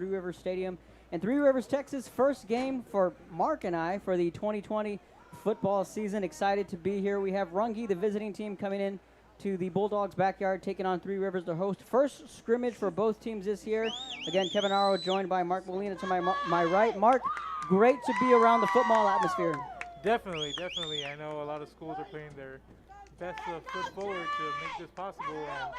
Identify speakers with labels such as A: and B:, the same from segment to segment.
A: Three Rivers Stadium in Three Rivers, Texas. First game for Mark and I for the 2020 football season. Excited to be here. We have Runge, the visiting team, coming in to the Bulldogs' backyard, taking on Three Rivers, the host. First scrimmage for both teams this year. Again, Kevin Arrow joined by Mark Molina to my right. Mark, great to be around the football atmosphere.
B: Definitely. I know a lot of schools are putting their best foot forward to make this possible. And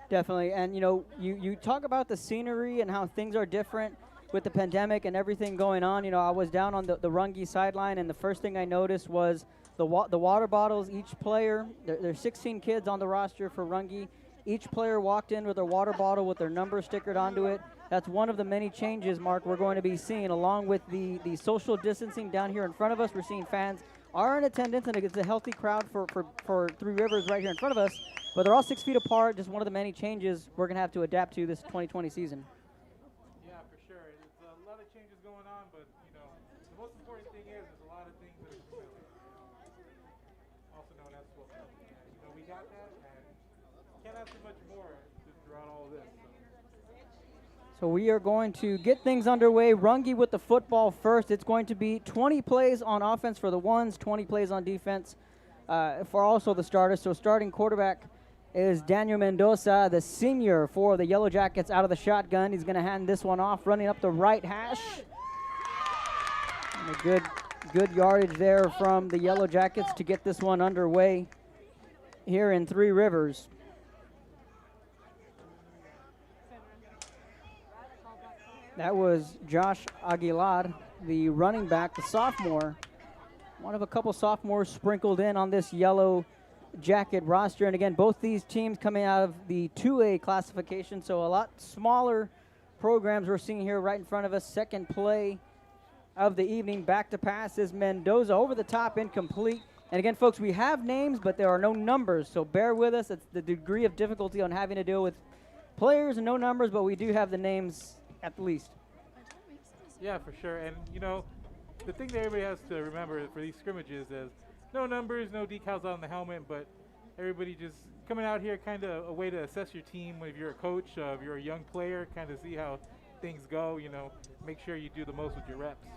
A: Definitely, and you talk about the scenery and how things are different with the pandemic and everything going on. I was down on the Runge sideline, and the first thing I noticed was the water bottles. Each player, there's 16 kids on the roster for Runge. Each player walked in with their water bottle with their number stickered onto it. That's one of the many changes, Mark, we're going to be seeing, along with the social distancing down here in front of us. We're seeing fans are in attendance, and it's a healthy crowd for Three Rivers right here in front of us. But they're all 6 feet apart, just one of the many changes we're going to have to adapt to this 2020 season.
B: yeah, for sure. It's a lot of changes going on, but, the most important thing is there's a lot of things that are familiar. Also known as football. And, we got that, and can't ask too much more throughout all of this.
A: So we are going to get things underway. Runge with the football first. It's going to be 20 plays on offense for the ones, 20 plays on defense for also the starters. So starting quarterback is Daniel Mendoza, the senior for the Yellowjackets, out of the shotgun. He's going to hand this one off, running up the right hash. And a good yardage there from the Yellowjackets to get this one underway here in Three Rivers. That was Josh Aguilar, the running back, the sophomore. One of a couple sophomores sprinkled in on this Yellow Jacket roster. And again, both these teams coming out of the 2A classification, so a lot smaller programs we're seeing here right in front of us. Second play of the evening. Back to pass is Mendoza, over the top, incomplete. And again, folks, we have names, but there are no numbers, so bear with us. It's the degree of difficulty on having to deal with players and no numbers, but we do have the names at the least.
B: Yeah, for sure. And, the thing that everybody has to remember for these scrimmages is no numbers, no decals on the helmet, but everybody just coming out here kind of a way to assess your team. If you're a coach, if you're a young player, kind of see how things go, make sure you do the most with your reps.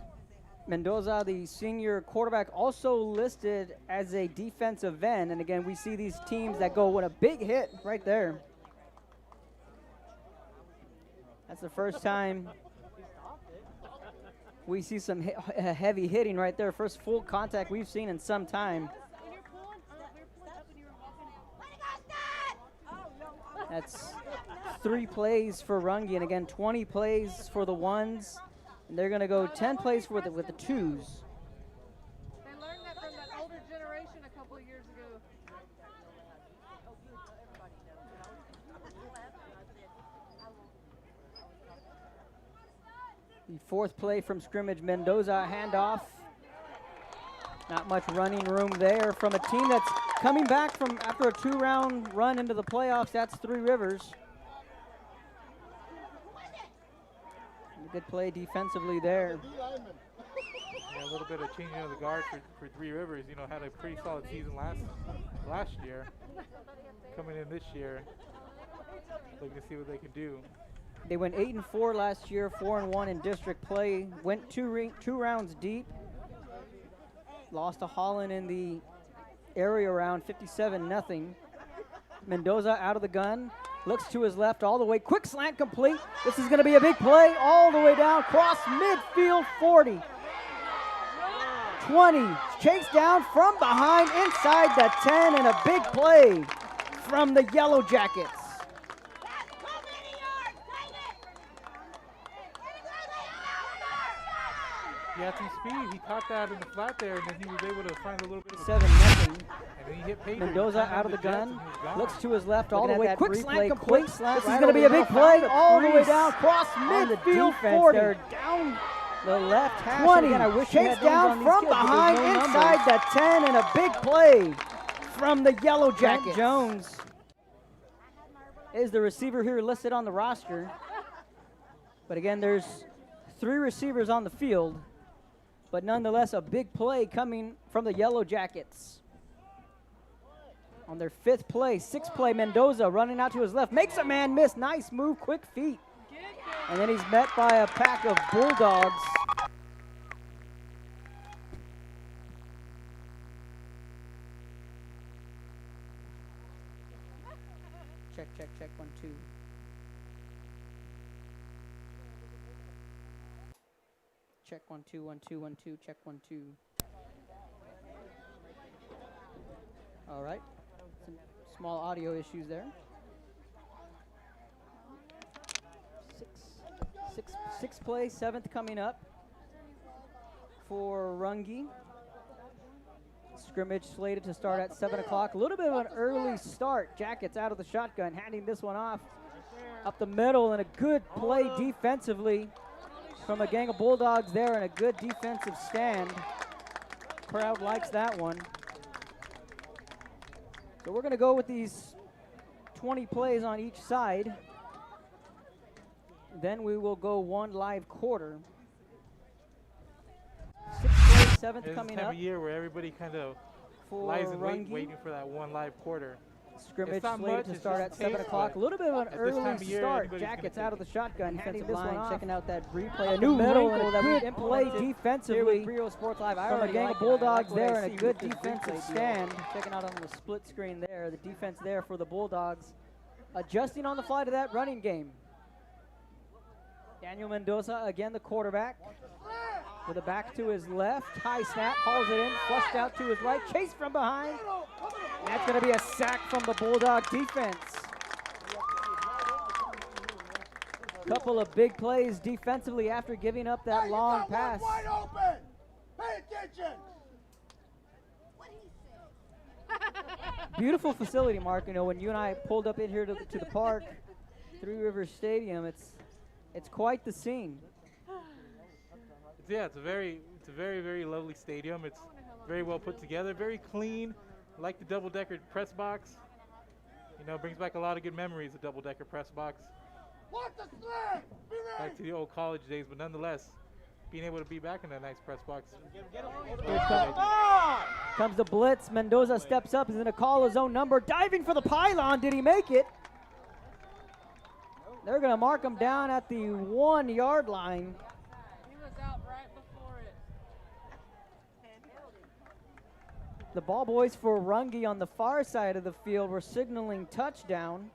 A: Mendoza, the senior quarterback, also listed as a defensive end. And again, we see these teams that go with a big hit right there. That's the first time we see some heavy hitting right there. First full contact we've seen in some time. That's 3 plays for Runge, and again, 20 plays for the ones. And they're going to go 10 plays with the twos.
C: They learned that from that older generation a couple of years ago.
A: The fourth play from scrimmage, Mendoza handoff. Not much running room there from a team that's coming back from after a 2-round run into the playoffs. That's Three Rivers. A good play defensively there.
B: Yeah, a little bit of changing of the guard for Three Rivers. Had a pretty solid season last year. Coming in this year, looking to see what they can do.
A: They went 8-4 last year, 4-1 in district play. Went two rounds deep. Lost to Holland in the area round, 57-0. Mendoza out of the gun, looks to his left all the way. Quick slant complete. This is going to be a big play all the way down, cross midfield, 40. 20, chased down from behind inside the 10, and a big play from the Yellowjackets.
B: He had some speed. He caught that in the flat there, and then he was able to find a little bit of
A: 7-0.
B: And then he hit Pager.
A: Mendoza out of the gun, looks to his left all the way. Quick slant complete. This is going to be a big play all the way down, cross midfield, 40. They're down the left hash. 20, again, chased down from behind inside the 10, and a big play from the Yellowjackets. Jones is the receiver here listed on the roster. But again, there's 3 receivers on the field. but nonetheless a big play coming from the Yellowjackets. On their 5th play, 6th play, Mendoza running out to his left, makes a man miss. Nice move, quick feet. And then he's met by a pack of Bulldogs. Check, check, check, 1, 2. Check 1, 2, 1, 2, 1, 2, check 1, 2. All right. Some small audio issues there. Sixth play, 7th coming up for Runge. Scrimmage slated to start at 7 o'clock. A little bit of an early start. Jackets out of the shotgun, handing this one off up the middle, and a good play defensively from a gang of Bulldogs there, and a good defensive stand. Crowd likes that one. So we're going to go with these 20 plays on each side. Then we will go 1 live quarter. 6th play, 7th coming up.
B: It's time of year where everybody kind of lies in wait, waiting for that 1 live quarter.
A: Scrimmage slated to start at 7 o'clock. A little bit of an early start. Jackets out of the shotgun. Handing this one off. Checking out that replay. A new middle and a good play defensively. Rio Sports Live. From a gang of Bulldogs there, and a good defensive stand. Checking out on the split screen there. The defense there for the Bulldogs. Adjusting on the fly to that running game. Daniel Mendoza, again the quarterback. With a back to his left. High snap. Hauls it in. Flushed out to his right. Chase from behind. And that's going to be a sack from the Bulldog defense. Couple of big plays defensively after giving up that long pass.
D: Wide open. Pay attention.
A: Beautiful facility, Mark. You know, when you and I pulled up in here to the park, Three Rivers Stadium, it's quite the scene.
B: Yeah, it's a very, very lovely stadium. It's very well put together, very clean. I like the double-decker press box. You know, brings back a lot of good memories, the double-decker press box. Back to the old college days, but nonetheless, being able to be back in that nice press box.
A: Comes the blitz. Mendoza steps up. He's going to call his own number. Diving for the pylon. Did he make it? They're going to mark him down at the 1 yard line.
C: He was out right before it.
A: The ball boys for Runge on the far side of the field were signaling touchdown.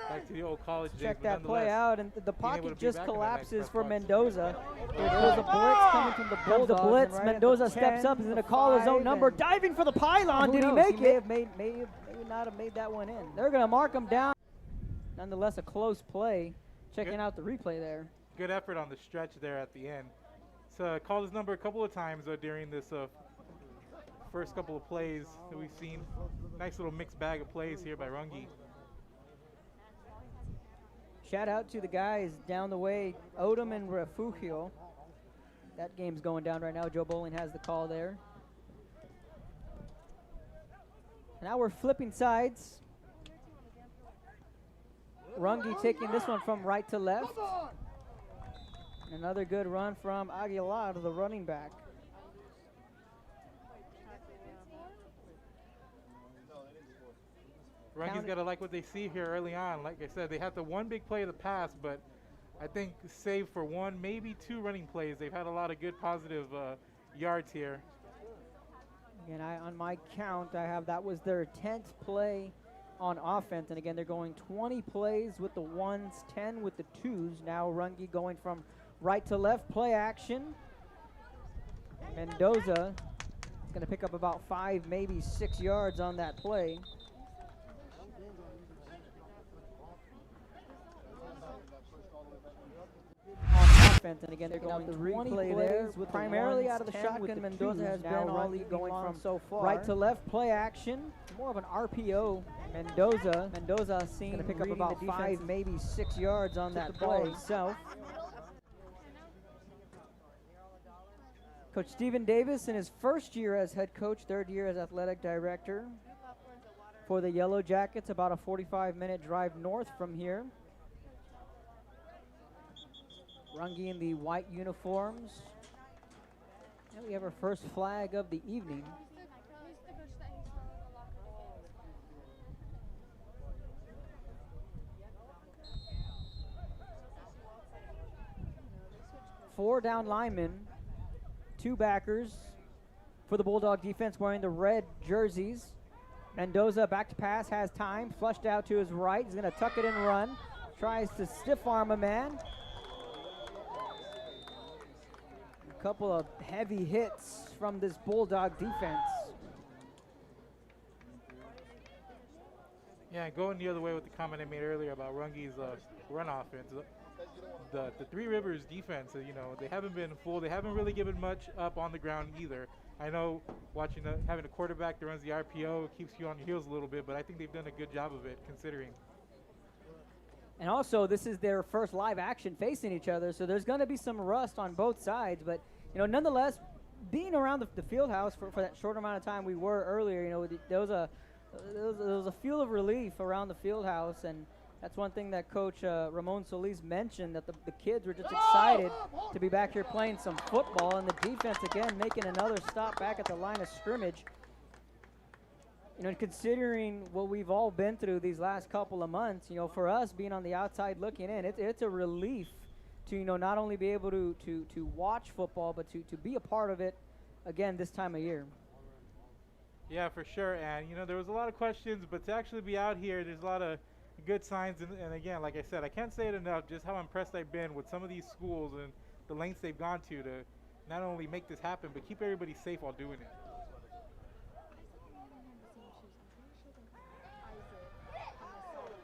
B: Back to the old college days.
A: Check that play out, and the pocket just collapses for Mendoza. There's a blitz coming from the Bulldogs. The blitz. Right, Mendoza steps up. He's going to call his own number. Diving for the pylon. Did he make it? May not have made that one in. They're going to mark him down. Nonetheless, a close play. Checking out the replay there.
B: Good effort on the stretch there at the end. So called his number a couple of times during this first couple of plays that we've seen. Nice little mixed bag of plays here by Runge.
A: Shout out to the guys down the way, Odom and Refugio. That game's going down right now. Joe Bowling has the call there. Now we're flipping sides. Runge taking this one from right to left. Another good run from Aguilar, the running back.
B: Runge's got to like what they see here early on. Like I said, they had the one big play of the pass, but I think save for 1, maybe 2 running plays. They've had a lot of good positive yards here.
A: And on my count, I have that was their 10th play on offense. And again, they're going 20 plays with the 1s, 10 with the 2s. Now Runge going from right to left, play action. Mendoza is going to pick up about 5, maybe 6 yards on that play. Offense, and again they're going the replay there with primarily out of the shotgun. Mendoza has been all going from so far right to left, play action, more of an RPO. Mendoza seeing to pick up about 5, maybe 6 yards on that play itself. Coach Stephen Davis in his first year as head coach, third year as athletic director for the Yellowjackets, about a 45-minute drive north from here. Runge in the white uniforms, And we have our first flag of the evening. Four down linemen, two backers for the Bulldog defense wearing the red jerseys. Mendoza back to pass, has time, flushed out to his right. He's going to tuck it and run. Tries to stiff arm a man. A couple of heavy hits from this Bulldog defense.
B: Yeah, going the other way with the comment I made earlier about Runge's run offense. The Three Rivers defense, they haven't been full. They haven't really given much up on the ground either. I know having a quarterback that runs the RPO keeps you on your heels a little bit, but I think they've done a good job of it considering.
A: And also, this is their first live action facing each other, so there's going to be some rust on both sides. But, nonetheless, being around the field house for that short amount of time we were earlier, there was a feel of relief around the field house, and that's one thing that Coach Ramon Solis mentioned, that the kids were just excited to be back here playing some football, and the defense, again, making another stop back at the line of scrimmage. Considering what we've all been through these last couple of months, for us being on the outside looking in, it's a relief to, not only be able to watch football, but to be a part of it, again, this time of year.
B: Yeah, for sure. And, there was a lot of questions, but to actually be out here, there's a lot of good signs. And again, like I said, I can't say it enough just how impressed I've been with some of these schools and the lengths they've gone to not only make this happen, but keep everybody safe while doing it.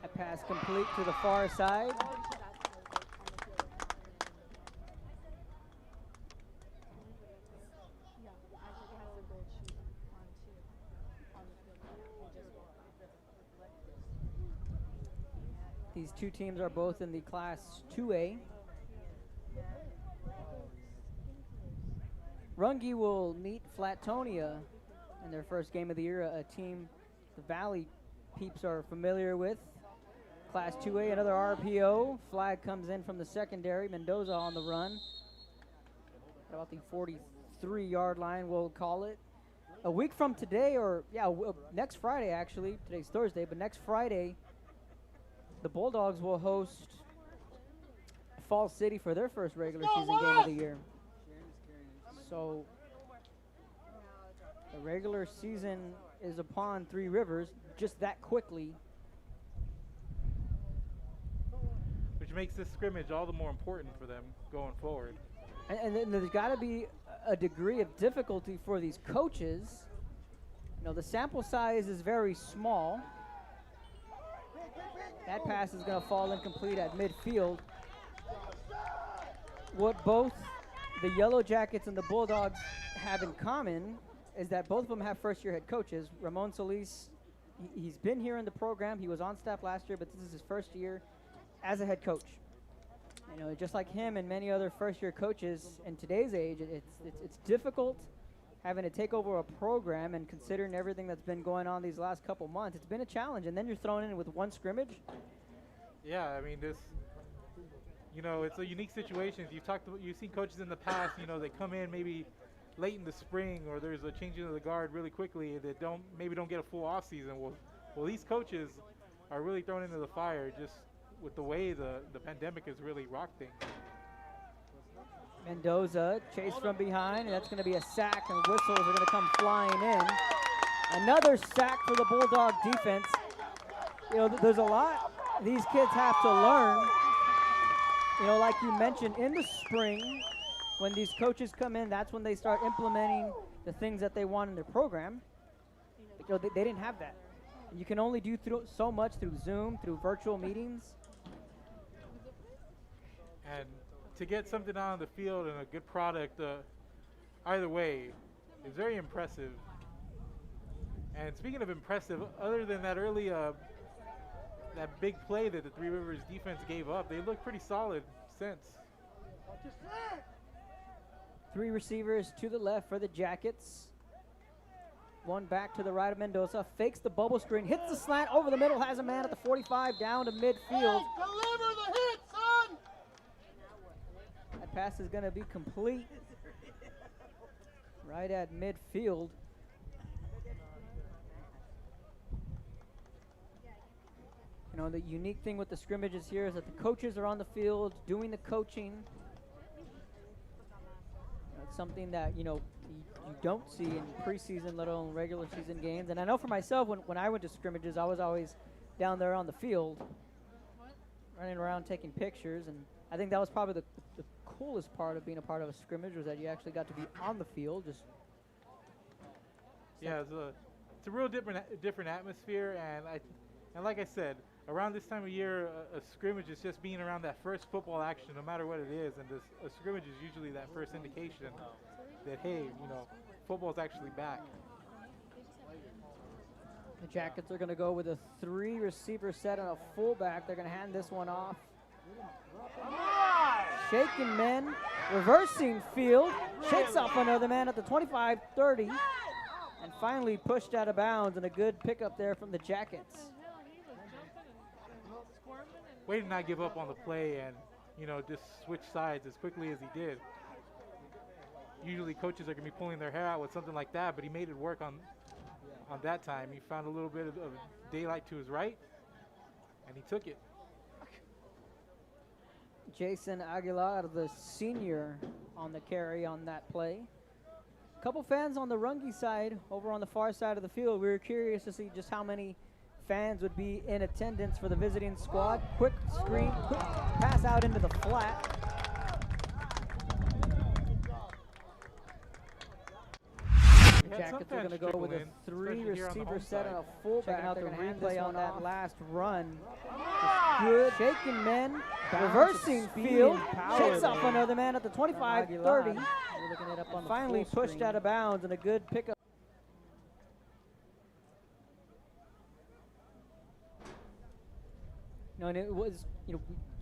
A: That pass complete to the far side. These two teams are both in the Class 2A. Runge will meet Flatonia in their first game of the year, a team the Valley peeps are familiar with. Class 2A, another RPO. Flag comes in from the secondary. Mendoza on the run. About the 43-yard line, we'll call it. A week from today, next Friday, actually. Today's Thursday, but next Friday, the Bulldogs will host Falls City for their first regular season game of the year. So the regular season is upon Three Rivers just that quickly.
B: Which makes this scrimmage all the more important for them going forward.
A: And then there's got to be a degree of difficulty for these coaches. The sample size is very small. That pass is going to fall incomplete at midfield. What both the Yellowjackets and the Bulldogs have in common is that both of them have first-year head coaches. Ramon Solis, he's been here in the program. He was on staff last year, but this is his first year as a head coach. Just like him and many other first-year coaches in today's age, it's difficult having to take over a program, and considering everything that's been going on these last couple months, it's been a challenge. And then you're thrown in with one scrimmage.
B: Yeah, I mean, it's a unique situation. You've seen coaches in the past, they come in maybe late in the spring, or there's a changing of the guard really quickly that don't get a full off season. Well, these coaches are really thrown into the fire just with the way the pandemic has really rocked things.
A: Mendoza chased from behind, and that's going to be a sack, and whistles are going to come flying in. Another sack for the Bulldog defense. There's a lot these kids have to learn. Like you mentioned, in the spring, when these coaches come in, that's when they start implementing the things that they want in their program. But, they didn't have that. And you can only do so much through Zoom, through virtual meetings.
B: And to get something out on the field and a good product, either way, is very impressive. And speaking of impressive, other than that early, that big play that the Three Rivers defense gave up, they look pretty solid since.
A: Three receivers to the left for the Jackets. One back to the right of Mendoza. Fakes the bubble screen, hits the slant over the middle, has a man at the 45 down to midfield.
D: Deliver the hit, son!
A: That pass is going to be complete. right at midfield. You know, the unique thing with the scrimmages here is that the coaches are on the field doing the coaching. It's something that, you don't see in preseason, let alone regular season games. And I know for myself, when I went to scrimmages, I was always down there on the field, running around taking pictures. And I think that was probably the coolest part of being a part of a scrimmage, was that you actually got to be on the field.
B: Yeah, it's a real different atmosphere, and like I said, around this time of year, a scrimmage is just being around that first football action, no matter what it is, and a scrimmage is usually that first indication that, hey, football's actually back.
A: The Jackets are going to go with a 3-receiver set and a fullback. They're going to hand this one off. Shaking men, reversing field, shakes off another man at the 25, 30, and finally pushed out of bounds, and a good pickup there from the Jackets.
B: Way to not give up on the play and, just switch sides as quickly as he did. Usually coaches are going to be pulling their hair out with something like that, but he made it work on that time. He found a little bit of daylight to his right, and he took it.
A: Jason Aguilar, the senior, on the carry on that play. A couple fans on the Runge side, over on the far side of the field. We were curious to see just how many fans would be in attendance for the visiting squad. Quick screen, quick pass out into the flat. The Jackets are going to go with a 3-receiver set and a fullback. Out the replay on that last run. Good shaking men, reversing field, shakes off another man at the 25, 30, and finally pushed out of bounds, and a good pickup. And it was,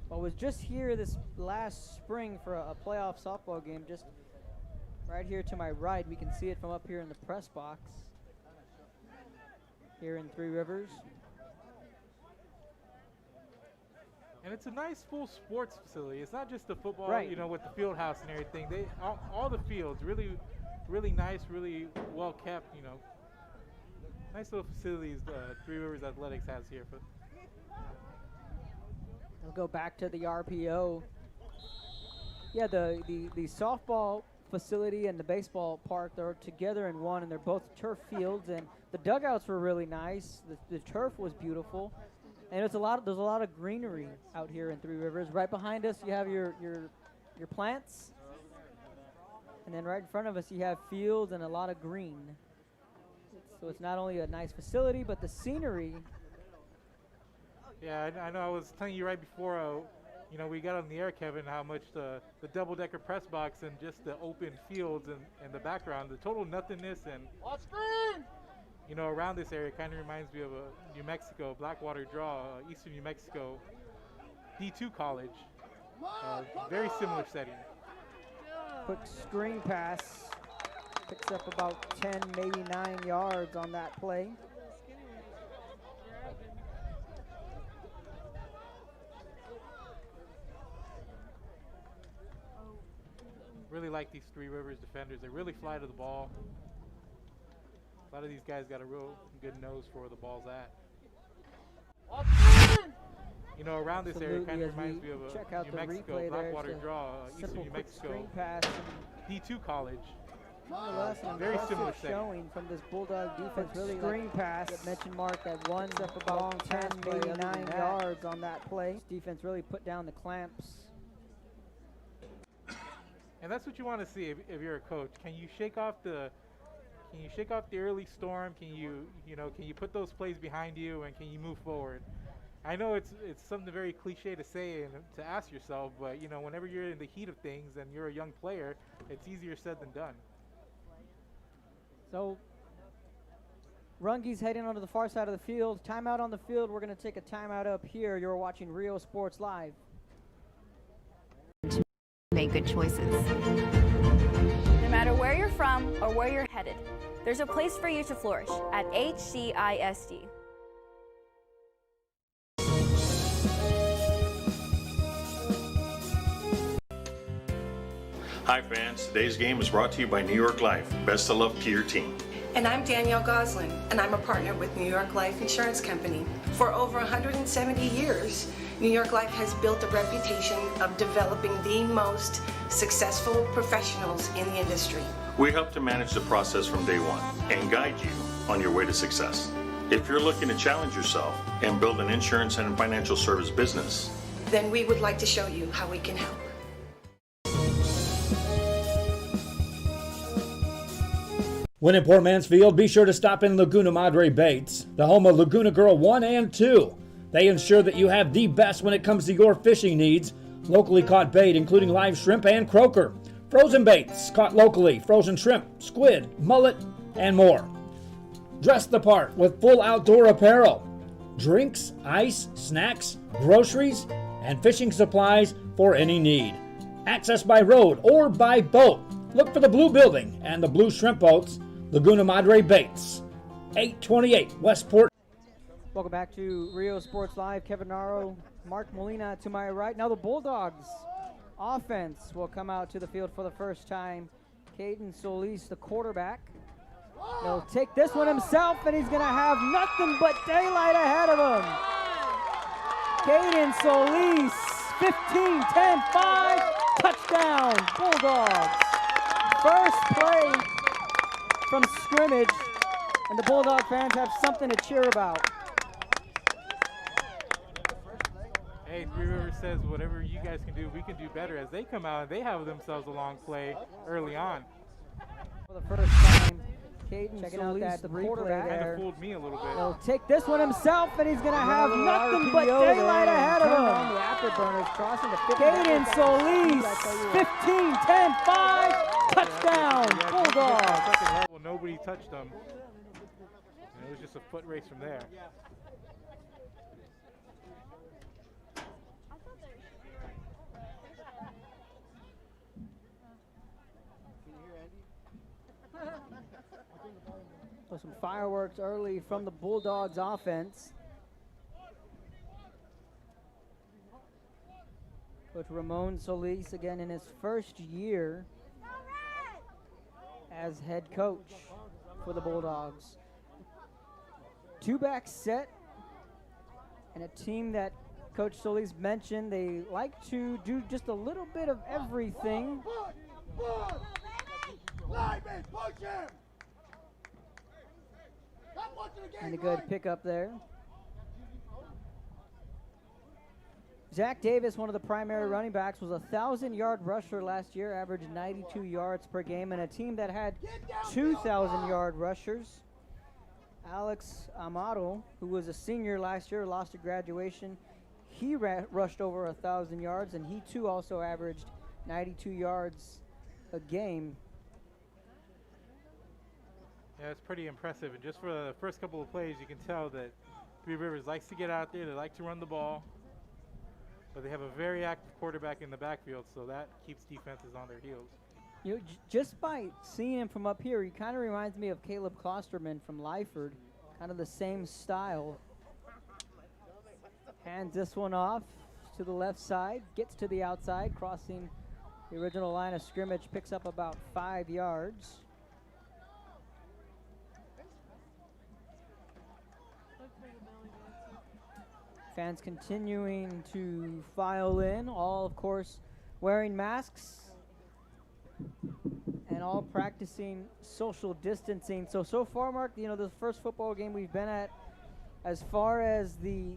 A: I was just here this last spring for a playoff softball game, just right here to my right. We can see it from up here in the press box here in Three Rivers.
B: And it's a nice full sports facility. It's not just the football,
A: right,
B: with the field house and everything. All the fields, really, really nice, really well kept, Nice little facilities Three Rivers Athletics has here.
A: We'll go back to the RPO. Yeah, the softball facility and the baseball park, they're together in one, and they're both turf fields, and the dugouts were really nice. The turf was beautiful, and there's a lot of greenery out here in Three Rivers. Right behind us, you have your plants, and then right in front of us, you have fields and a lot of green. So it's not only a nice facility, but the scenery.
B: Yeah, I know. I was telling you right before, we got on the air, Kevin, how much the double-decker press box and just the open fields and the background, the total nothingness, and around this area kind of reminds me of a New Mexico, Blackwater Draw, Eastern New Mexico, D2 college. Very similar setting.
A: Quick screen pass, picks up about 10, maybe 9 yards on that play.
B: Really like these Three Rivers defenders. They really fly to the ball. A lot of these guys got a real good nose for where the ball's at. Around this area kind of reminds me of a New Mexico, Blackwater Draw, Eastern New Mexico, D2 college. Very similar
A: showing from this Bulldog defense. Really screen pass. That mentioned Mark that one up about 10, maybe 9 yards on that play. Defense really put down the clamps.
B: And that's what you want to see if you're a coach. Can you shake off the early storm? Can you put those plays behind you, and can you move forward? I know it's something very cliche to say and to ask yourself, but whenever you're in the heat of things and you're a young player, it's easier said than done.
A: So Runge's heading onto the far side of the field. Timeout on the field. We're going to take a timeout up here. You're watching Rio Sports Live.
E: Make good choices. No matter where you're from or where you're headed, there's a place for you to flourish at HCISD.
F: Hi fans, today's game is brought to you by New York Life. Best of luck to your team.
G: And I'm Danielle Goslin, and I'm a partner with New York Life Insurance Company. For over 170 years, New York Life has built a reputation of developing the most successful professionals in the industry.
F: We help to manage the process from day one and guide you on your way to success. If you're looking to challenge yourself and build an insurance and financial service business,
G: then we would like to show you how we can help.
H: When in Port Mansfield, be sure to stop in Laguna Madre Baits, the home of Laguna Girl 1 and 2. They ensure that you have the best when it comes to your fishing needs. Locally caught bait, including live shrimp and croaker. Frozen baits, caught locally, frozen shrimp, squid, mullet, and more. Dress the part with full outdoor apparel. Drinks, ice, snacks, groceries, and fishing supplies for any need. Access by road or by boat. Look for the blue building and the blue shrimp boats. Laguna Madre Baits, 828 Westport.
A: Welcome back to Rio Sports Live. Kevin Naro, Mark Molina to my right. Now the Bulldogs offense will come out to the field for the first time. Caden Solis, the quarterback. He'll take this one himself, and he's going to have nothing but daylight ahead of him. Caden Solis, 15, 10, 5, touchdown, Bulldogs. First play from scrimmage, and the Bulldog fans have something to cheer about.
B: Hey, Three Rivers says whatever you guys can do, we can do better. As they come out and they have themselves a long play early on.
A: For the first time, Caden
C: Checking out
A: Solis,
C: that
A: the
C: replay
A: quarterback.
B: Kind
C: there.
B: of fooled me a little bit.
A: He'll take this one himself, and he's going to have
C: Little
A: nothing but
C: RPO
A: daylight
C: there,
A: ahead
C: turn
A: of
C: on
A: him.
C: the afterburners, crossing the 50.
A: Caden Solis, 15, 10, 5, touchdown, Bulldogs.
B: Well, nobody touched them. And it was just a foot race from there.
A: So some fireworks early from the Bulldogs offense. Coach Ramon Solis again in his first year as head coach for the Bulldogs. Two-back set, and a team that Coach Solis mentioned they like to do just a little bit of everything. And a good pickup there. Zach Davis, one of the primary running backs, was a 1,000-yard rusher last year, averaged 92 yards per game, and a team that had 2,000-yard rushers. Alex Amado, who was a senior last year, lost to graduation. He rushed over 1,000 yards, and he too also averaged 92 yards a game.
B: Yeah, it's pretty impressive. And just for the first couple of plays, you can tell that Three Rivers likes to get out there. They like to run the ball. But they have a very active quarterback in the backfield, so that keeps defenses on their heels.
A: You know, just by seeing him from up here, he kind of reminds me of Caleb Klosterman from Lyford. Kind of the same style. Hands this one off to the left side. Gets to the outside, crossing the original line of scrimmage. Picks up about 5 yards. Fans continuing to file in, all of course wearing masks and all practicing social distancing. So far, Mark, you know, the first football game we've been at, as far as the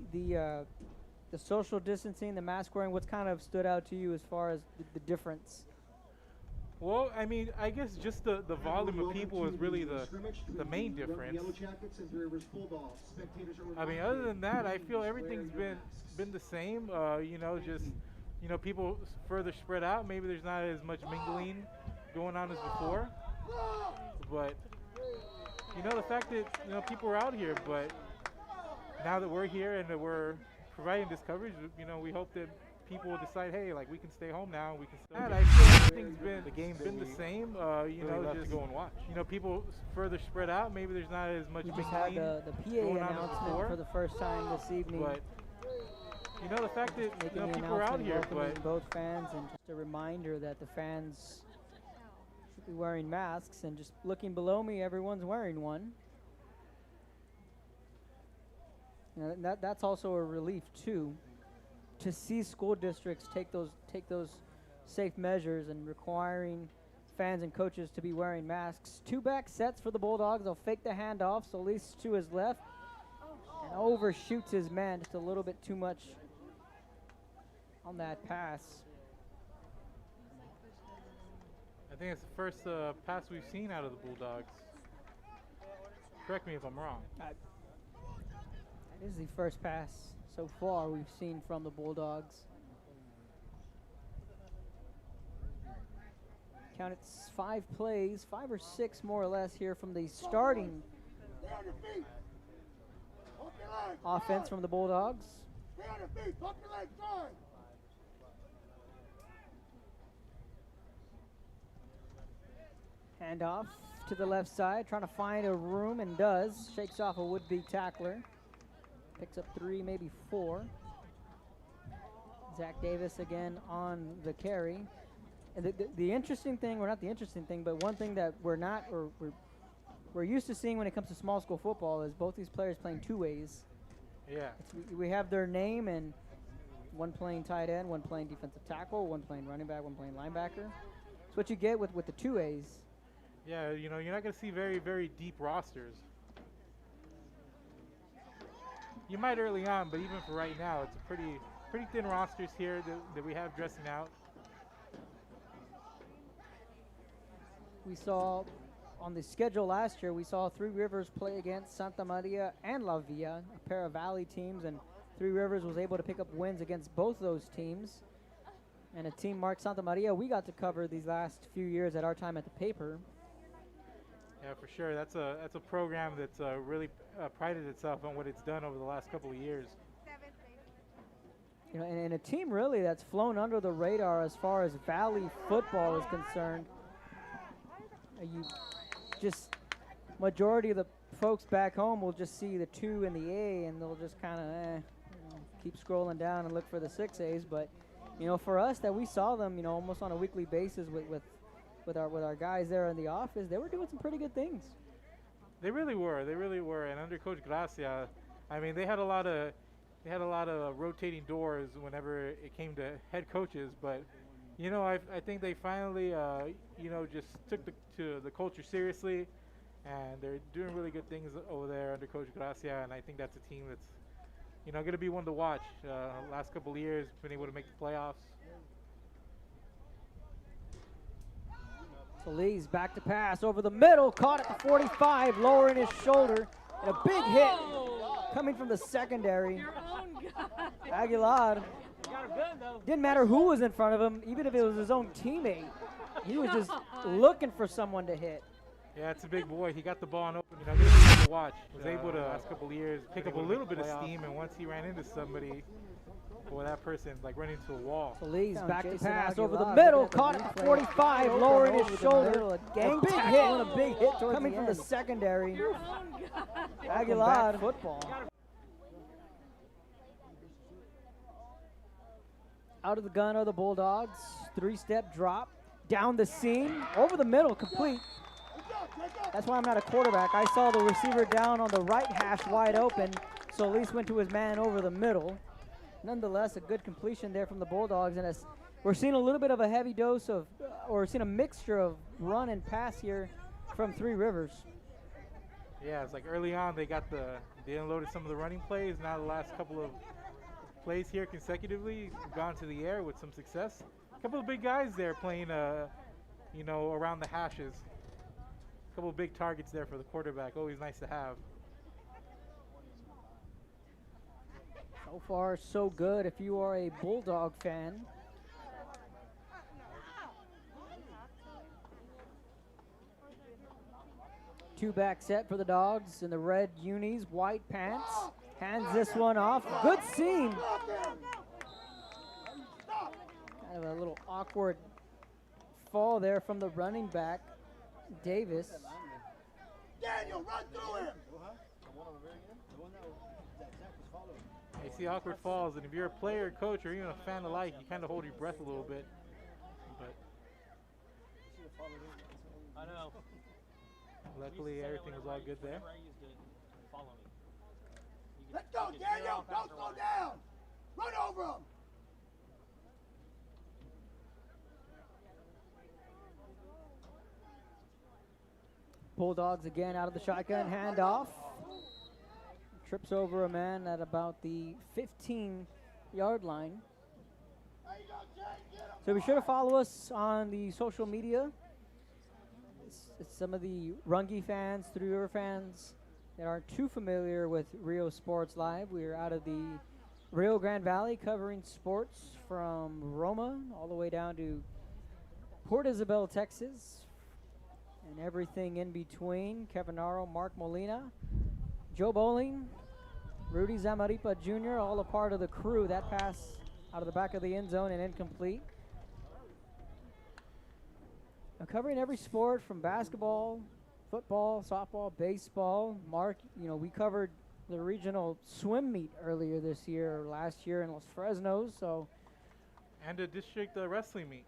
A: social distancing, the mask wearing, what's kind of stood out to you as far as the difference?
B: Well, I mean, I guess just the volume of people is really the main difference.
D: Yellowjackets and Rivers Bulldogs. Spectators are
B: I mean, other than that, I feel everything's been the same. You know, just people further spread out. Maybe there's not as much mingling going on as before. But the fact that people are out here, but now that we're here and that we're providing this coverage, we hope that people will decide, hey, like, we can stay home now. We can still. I feel everything's been the same. Just go and watch. People further spread out. Maybe there's not as much.
A: We just had the PA announcement for the first time this evening.
B: But the fact that
A: making the
B: people are out
A: announcement
B: here,
A: welcoming
B: but
A: both fans, and just a reminder that the fans be wearing masks, and just looking below me, everyone's wearing one. And that's also a relief too, to see school districts take those safe measures and requiring fans and coaches to be wearing masks. 2 back sets for the Bulldogs. They'll fake the handoff, so Solis to his left, and overshoots his man just a little bit too much on that pass.
B: I think it's the first pass we've seen out of the Bulldogs. Correct me if I'm wrong.
A: That is the first pass so far we've seen from the Bulldogs. Count it's 5 plays, 5 or 6 more or less here from the starting offense from the Bulldogs. Handoff to the left side, trying to find a room, and does. Shakes off a would-be tackler. Picks up 3, maybe 4. Zach Davis again on the carry. And the interesting thing, or not the interesting thing, but one thing that we're used to seeing when it comes to small school football is both these players playing 2 ways.
B: Yeah.
A: We have their name, and one playing tight end, one playing defensive tackle, one playing running back, one playing linebacker. It's what you get with the 2 ways.
B: Yeah, you know, you're not going to see very, very deep rosters. You might early on, but even for right now, it's a pretty thin rosters here that we have dressing out.
A: We saw on the schedule last year, we saw Three Rivers play against Santa Maria and La Villa, a pair of Valley teams, and Three Rivers was able to pick up wins against both those teams. And a team marked Santa Maria, we got to cover these last few years at our time at the paper.
B: Yeah, for sure. That's a program that's really prided itself on what it's done over the last couple of years.
A: You know, and a team really that's flown under the radar as far as Valley football is concerned. You just, majority of the folks back home will just see the 2 and the A, and they'll just kind of keep scrolling down and look for the 6As. But you know, for us that we saw them, you know, almost on a weekly basis with our guys there in the office, they were doing some pretty good things.
B: They really were. And under Coach Gracia, I mean, they had a lot of rotating doors whenever it came to head coaches. But you know, I think they finally you know, just took the culture seriously, and they're doing really good things over there under Coach Gracia. And I think that's a team that's, you know, going to be one to watch. Last couple of years, been able to make the playoffs.
A: Solis back to pass over the middle, caught at the 45, lowering his shoulder, and a big hit coming from the secondary. Aguilar, didn't matter who was in front of him, even if it was his own teammate. He was just looking for someone to hit.
B: Yeah, it's a big boy. He got the ball and open. You know, this is to watch. Was able to last couple of years pick up a little bit of steam, and once he ran into somebody, boy, that person like running into a wall.
A: Solis back to pass over the middle, caught at the 45, lowering his shoulder. A big hit coming from the secondary. Aguilar football. Out of the gun are the Bulldogs. 3-step drop down the seam, over the middle, complete. That's why I'm not a quarterback. I saw the receiver down on the right hash wide open, so Solis went to his man over the middle. Nonetheless, a good completion there from the Bulldogs, and we're seeing a little bit of a heavy dose of, or seeing a mixture of run and pass here from Three Rivers.
B: Yeah, it's like early on they unloaded some of the running plays. Now the last couple of plays here consecutively gone to the air with some success. A couple of big guys there playing, you know, around the hashes. A couple of big targets there for the quarterback. Always nice to have.
A: So far, so good if you are a Bulldog fan. Two-back set for the Dogs in the red unis, white pants. Hands this one off. Good seam. Kind of a little awkward fall there from the running back, Davis.
I: Daniel, run through him.
B: You see awkward falls, and if you're a player, coach, or even a fan alike, you kind of hold your breath a little bit. But Luckily, everything was all good there.
I: Let's go, Daniel. Don't slow down. Run over him.
A: Bulldogs again out of the shotgun, handoff. Trips over a man at about the 15-yard line. So be sure to follow us on the social media. It's some of the Runge fans, Three River fans that aren't too familiar with Rio Sports Live. We're out of the Rio Grande Valley covering sports from Roma all the way down to Port Isabel, Texas, and everything in between. Kevin Naro, Mark Molina, Joe Bowling, Rudy Zamaripa Jr., all a part of the crew. That pass out of the back of the end zone and incomplete. Now covering every sport from basketball, football, softball, baseball. Mark, we covered the regional swim meet earlier this year, or last year in Los Fresnos. So,
B: And a district wrestling meet.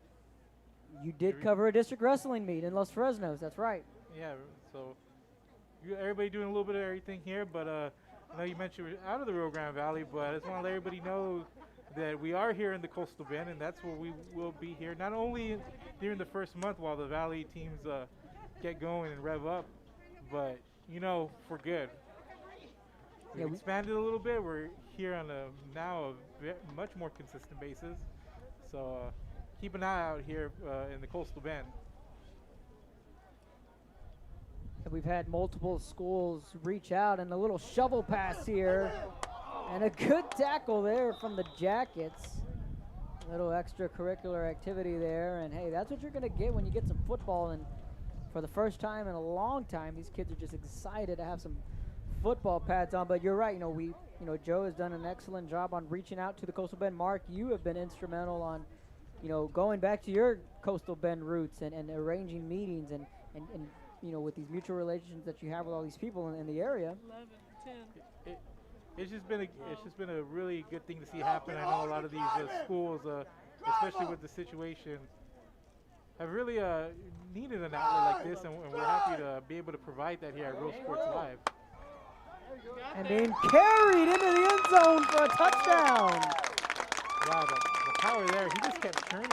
A: You did cover a district wrestling meet in Los Fresnos. That's right.
B: Yeah, so everybody doing a little bit of everything here, but I know you mentioned we're out of the Rio Grande Valley, but I just want to let everybody know that we are here in the Coastal Bend, and that's where we will be here, not only during the first month while the Valley teams get going and rev up, but, for good.
A: Yeah,
B: We've expanded a little bit. We're here on a much more consistent basis, so keep an eye out here in the Coastal Bend.
A: And we've had multiple schools reach out, and a little shovel pass here. And a good tackle there from the Jackets. A little extracurricular activity there. And, hey, that's what you're going to get when you get some football. And for the first time in a long time, these kids are just excited to have some football pads on. But you're right. Joe has done an excellent job on reaching out to the Coastal Bend. Mark, you have been instrumental on, going back to your Coastal Bend roots and arranging meetings and with these mutual relations that you have with all these people in the area.
C: 11, 10.
B: It's just been a really good thing to see happen. I know a lot of these schools, especially with the situation, have really needed an outlet like this, and we're happy to be able to provide that here at Real Sports Live.
A: And being carried into the end zone for a touchdown.
B: Wow, the power there. He just kept turning.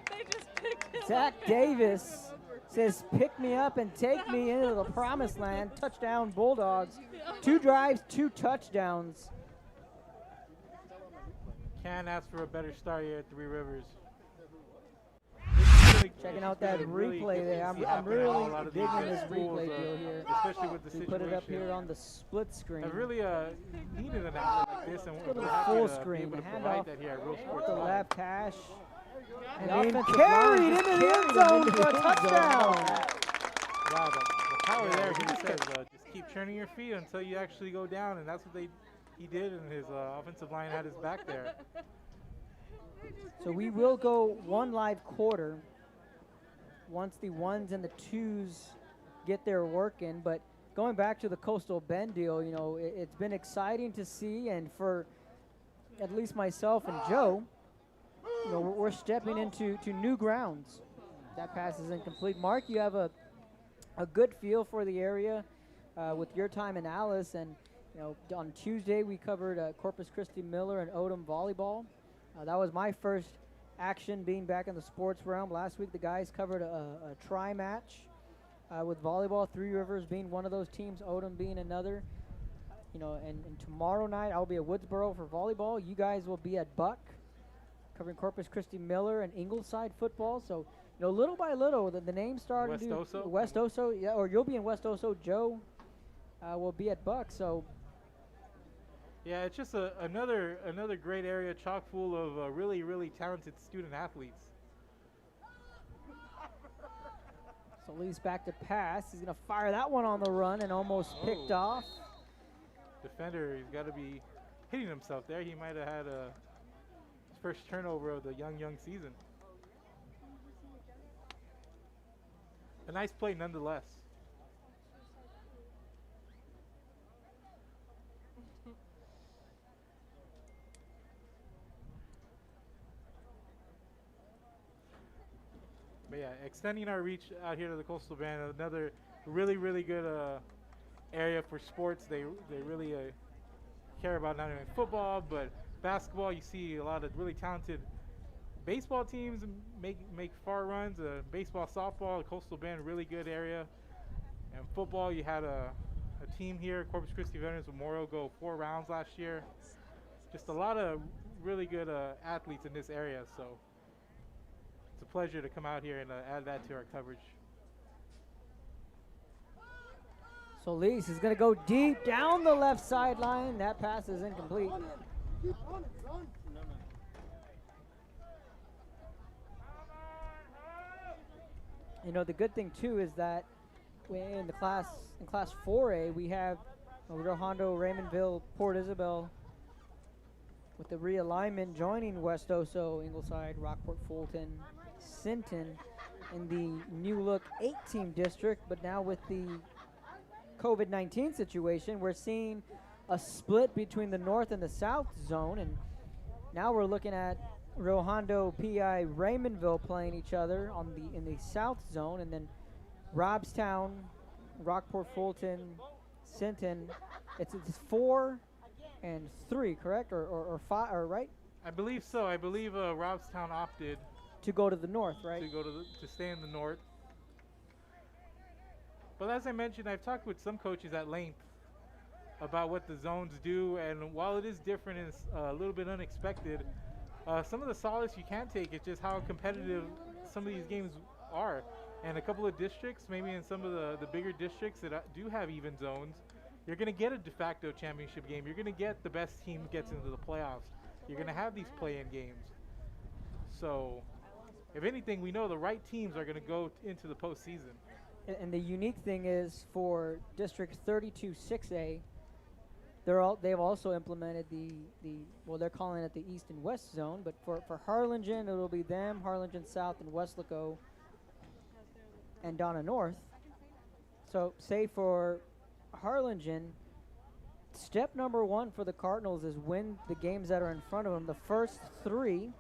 C: They just picked him
A: Zach Davis says, pick me up and take me into the promised land. Touchdown, Bulldogs. 2 drives, 2 touchdowns.
B: Can't ask for a better start here at Three Rivers.
A: Checking out that replay there. I'm really digging this replay deal here.
B: Especially with the
A: We
B: situation.
A: put it up here on the split screen.
B: I really needed an outlet like this, and
A: Go to
B: we're
A: the
B: happy
A: full
B: to be
A: screen.
B: able
A: The
B: to provide
A: handoff
B: that here at Real
A: with
B: Sports
A: the
B: Live.
A: left hash. And
C: And
A: being
C: offensive
A: carried
C: line
A: into
C: just
A: the end zone for a touchdown.
B: Wow, the power there. He just says, just keep turning your feet until you actually go down, and that's what he did, and his offensive line had his back there.
A: So we will go one live quarter once the 1s and the 2s get their work in. But going back to the Coastal Bend deal, it's been exciting to see, and for at least myself and Joe, we're stepping into new grounds. That pass is incomplete. Mark, you have a good feel for the area with your time in Alice, and on Tuesday we covered Corpus Christi Miller and Odom volleyball. That was my first action being back in the sports realm. Last week the guys covered a tri-match with volleyball, Three Rivers being one of those teams, Odom being another. And tomorrow night I'll be at Woodsboro for volleyball. You guys will be at Buck covering Corpus Christi Miller and Ingleside football. So, little by little, the names started to West Oso, yeah, or you'll be in West Oso. Joe will be at Buck. So,
B: Yeah, it's just another great area, chock full of really, really talented student athletes.
A: so Lee's back to pass. He's going to fire that one on the run and almost picked off.
B: Defender, he's got to be hitting himself there. He might have had his first turnover of the young season. A nice play nonetheless. But yeah, extending our reach out here to the Coastal Bend, another really, really good area for sports. They really care about not only football, but basketball. You see a lot of really talented baseball teams make far runs. Baseball, softball, the Coastal Bend, really good area. And football, you had a team here, Corpus Christi Veterans Memorial, go 4 rounds last year. Just a lot of really good athletes in this area, so it's a pleasure to come out here and add that to our coverage.
A: Solis is going to go deep down the left sideline. That pass is incomplete. You know, the good thing too is that in class 4A we have Rio Hondo, Raymondville, Port Isabel with the realignment joining West Oso, Ingleside, Rockport, Fulton, Sinton in the new look 8-team district. But now with the COVID-19 situation, we're seeing a split between the north and the south zone, and now we're looking at Rio Hondo, PI, Raymondville playing each other in the south zone, and then Robstown, Rockport, Fulton, Sinton. It's 4 and 3, correct, or 5, or right?
B: I believe so. I believe Robstown opted
A: to go to the north, right?
B: To stay in the north. But as I mentioned, I've talked with some coaches at length about what the zones do, and while it is different and it's a little bit unexpected, some of the solace you can take is just how competitive some of these games are. And a couple of districts, maybe in some of the bigger districts that do have even zones, you're going to get a de facto championship game. You're going to get the best team gets into the playoffs. You're going to have these play-in games. So, if anything, we know the right teams are going to go into the postseason.
A: And the unique thing is for District 32-6A, they've also implemented well, they're calling it the East and West zone, but for Harlingen, it'll be them, Harlingen South and Westlaco and Donna North. So say for Harlingen, step number 1 for the Cardinals is win the games that are in front of them, the first 3,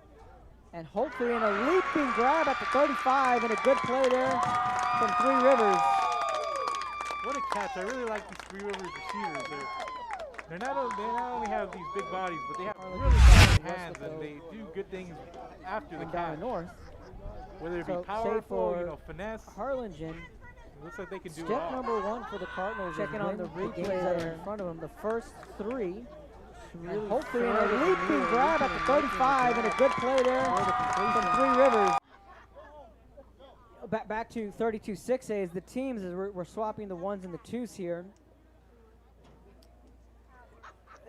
A: and hopefully in a leaping grab at the 35 and a good play there from Three Rivers.
B: What a catch. I really like these Three Rivers receivers. They not only have these big bodies, but they have really solid hands, and they do good things after the catch.
A: North.
B: Whether it be powerful, finesse.
A: Harlingen,
B: it looks like they can do it
A: step
B: all.
A: number 1 for the Cardinals, checking on the replays that are in front of them, the first 3. Really hopefully in a leaping grab at the 35 and a good play there from Three Rivers. Back to 32-6A is the teams as we're swapping the 1s and the 2s here.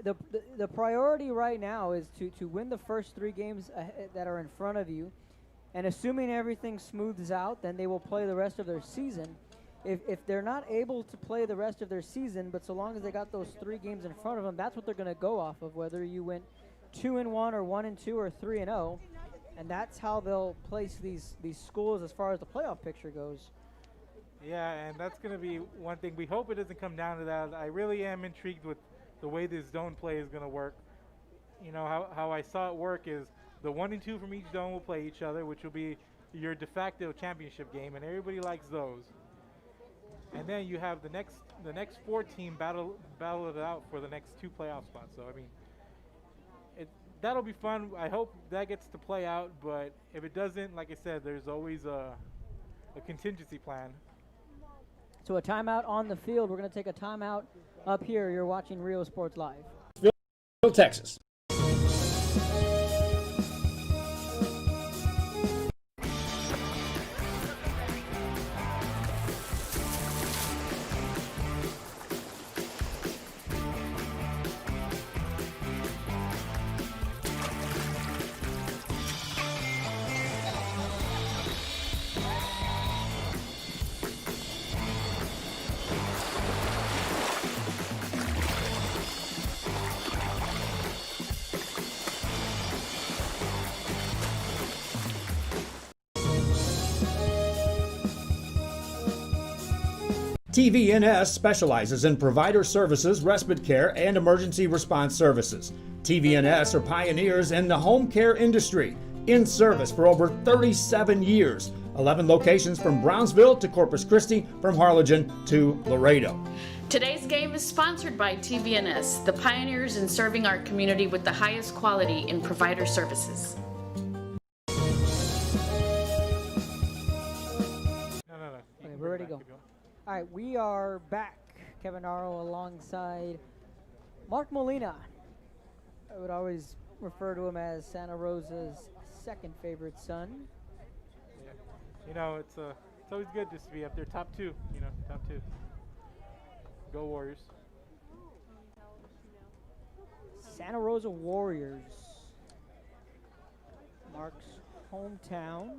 A: The priority right now is to win the first 3 games that are in front of you, and assuming everything smooths out, then they will play the rest of their season. If they're not able to play the rest of their season, but so long as they got those 3 games in front of them, that's what they're going to go off of, whether you went 2-1 or 1-2 or 3-0, and that's how they'll place these schools as far as the playoff picture goes.
B: Yeah, and that's going to be one thing. We hope it doesn't come down to that. I really am intrigued with the way this zone play is going to work. You know, how I saw it work is the 1 and 2 from each zone will play each other, which will be your de facto championship game, and everybody likes those. And then you have the next 4 team battle it out for the next 2 playoff spots. So I mean, that'll be fun. I hope that gets to play out. But if it doesn't, like I said, there's always a contingency plan.
A: So a timeout on the field. We're going to take a timeout up here. You're watching Rio Sports Live.
H: Texas. TVNS specializes in provider services, respite care, and emergency response services. TVNS are pioneers in the home care industry, in service for over 37 years. 11 locations from Brownsville to Corpus Christi, from Harlingen to Laredo.
J: Today's game is sponsored by TVNS, the pioneers in serving our community with the highest quality in provider services.
A: Okay, we're ready to go. All right, we are back. Kevin Arrow alongside Mark Molina. I would always refer to him as Santa Rosa's second favorite son.
B: Yeah. You know, it's always good just to be up there, top two. You know, top two. Go Warriors.
A: Santa Rosa Warriors. Mark's hometown.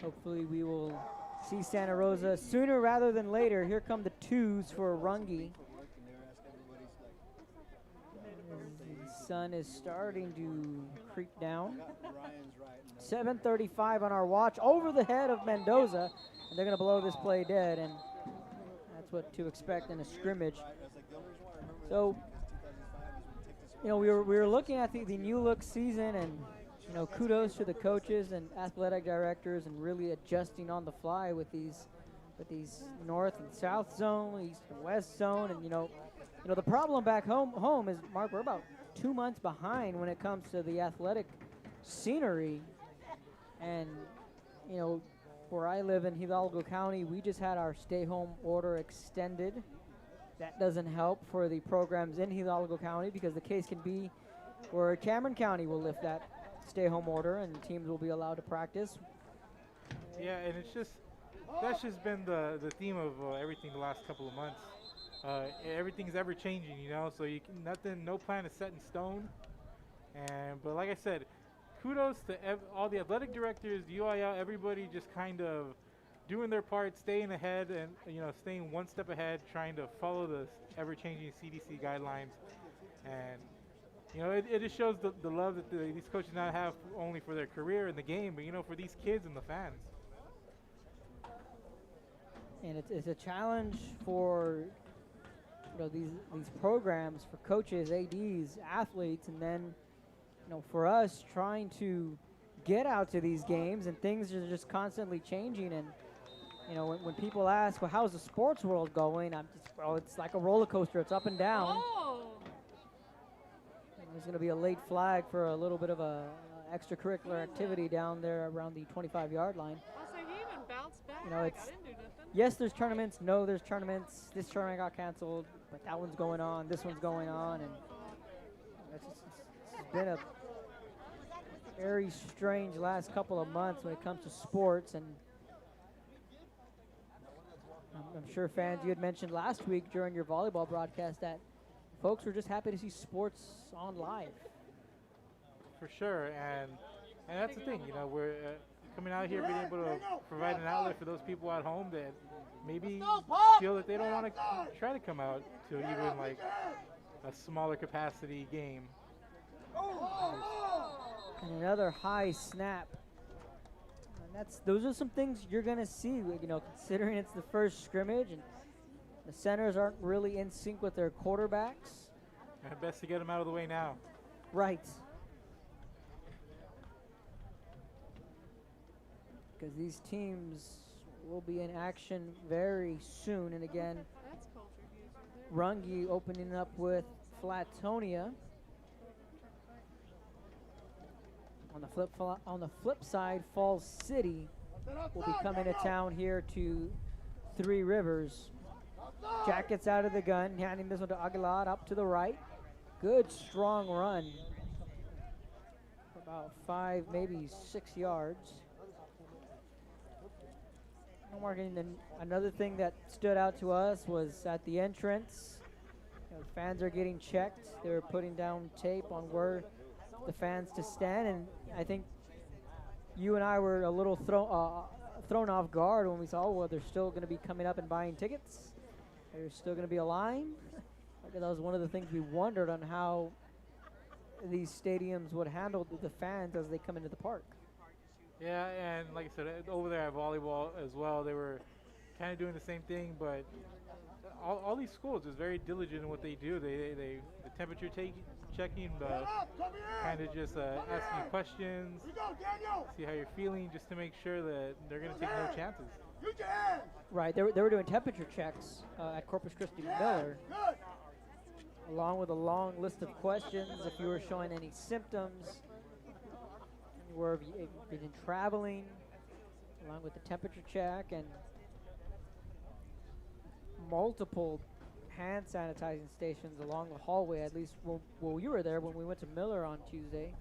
A: Hopefully we will see Santa Rosa sooner rather than later. Here come the twos for Runge. The sun is starting to creep down. 7:35 on our watch, over the head of Mendoza, and they're going to blow this play dead, and that's what to expect in a scrimmage. So, you know, we were looking at the new look season, and you know, kudos to the coaches and athletic directors and really adjusting on the fly with these north and south zone, east and west zone, and you know the problem back home is, Mark, we're about 2 months behind when it comes to the athletic scenery. And you know, where I live in Hidalgo County, we just had our stay-home order extended. That doesn't help for the programs in Hidalgo County, because the case can be where Cameron County will lift that stay-home order and teams will be allowed to practice.
B: Yeah, and that's just been the theme of everything the last couple of months. Everything's ever changing, you know. So no plan is set in stone. But like I said, kudos to all the athletic directors, the UIL, everybody just kind of doing their part, staying ahead, and you know, staying one step ahead, trying to follow the ever-changing CDC guidelines. And you know, it just shows the love that these coaches now have, only for their career in the game, but you know, for these kids and the fans.
A: And it's a challenge for these programs, for coaches, ADs, athletes, and then for us trying to get out to these games, and things are just constantly changing. And when people ask, well, how's the sports world going? It's like a roller coaster. It's up and down. There's going to be a late flag for a little bit of a extracurricular activity down there around the 25-yard line.
C: So he even bounced back.
A: I didn't do nothing. Yes, there's tournaments. No, there's tournaments. This tournament got canceled, but that one's going on. This one's going on, and it's been a very strange last couple of months when it comes to sports. And I'm sure fans, you had mentioned last week during your volleyball broadcast that folks were just happy to see sports on live.
B: For sure, and that's the thing, we're coming out here being able to provide an outlet for those people at home that maybe feel that they don't want to try to come out to even like a smaller capacity game.
A: And another high snap. And those are some things you're going to see, considering it's the first scrimmage and the centers aren't really in sync with their quarterbacks.
B: And best to get them out of the way now.
A: Right. Because these teams will be in action very soon. And again, Runge opening up with Flatonia. On the flip side, Falls City will be coming to town here to Three Rivers. Jackets out of the gun, handing this one to Aguilar up to the right. Good strong run. About 5, maybe 6 yards. Another thing that stood out to us was at the entrance. Fans are getting checked. They're putting down tape on where the fans to stand, and I think you and I were a little thrown off guard when we saw, well, they're still going to be coming up and buying tickets. There's still going to be a line. That was one of the things we wondered on, how these stadiums would handle the fans as they come into the park.
B: Yeah, and like I said, over there at volleyball as well, they were kind of doing the same thing, but all these schools is very diligent in what they do. The temperature checking, kind of just asking you questions, see how you're feeling, just to make sure that they're going to take no chances.
A: Right, they were doing temperature checks at Corpus Christi Miller, along with a long list of questions. If you were showing any symptoms, where have you been traveling, along with the temperature check, and multiple hand sanitizing stations along the hallway. At least, well, you were there when we went to Miller on Tuesday.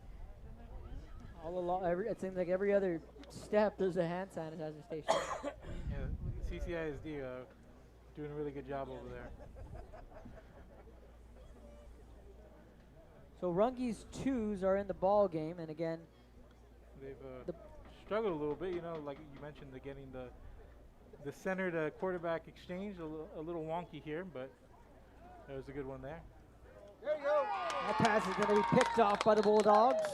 A: All along, it seems like every other step there's a hand sanitizer station.
B: Yeah, CCISD doing a really good job over there.
A: So Runge's 2s are in the ball game, and again,
B: they've struggled a little bit. You know, like you mentioned, getting the center to quarterback exchange a little wonky here, but there was a good one there.
A: There you go. That pass is going to be picked off by the Bulldogs.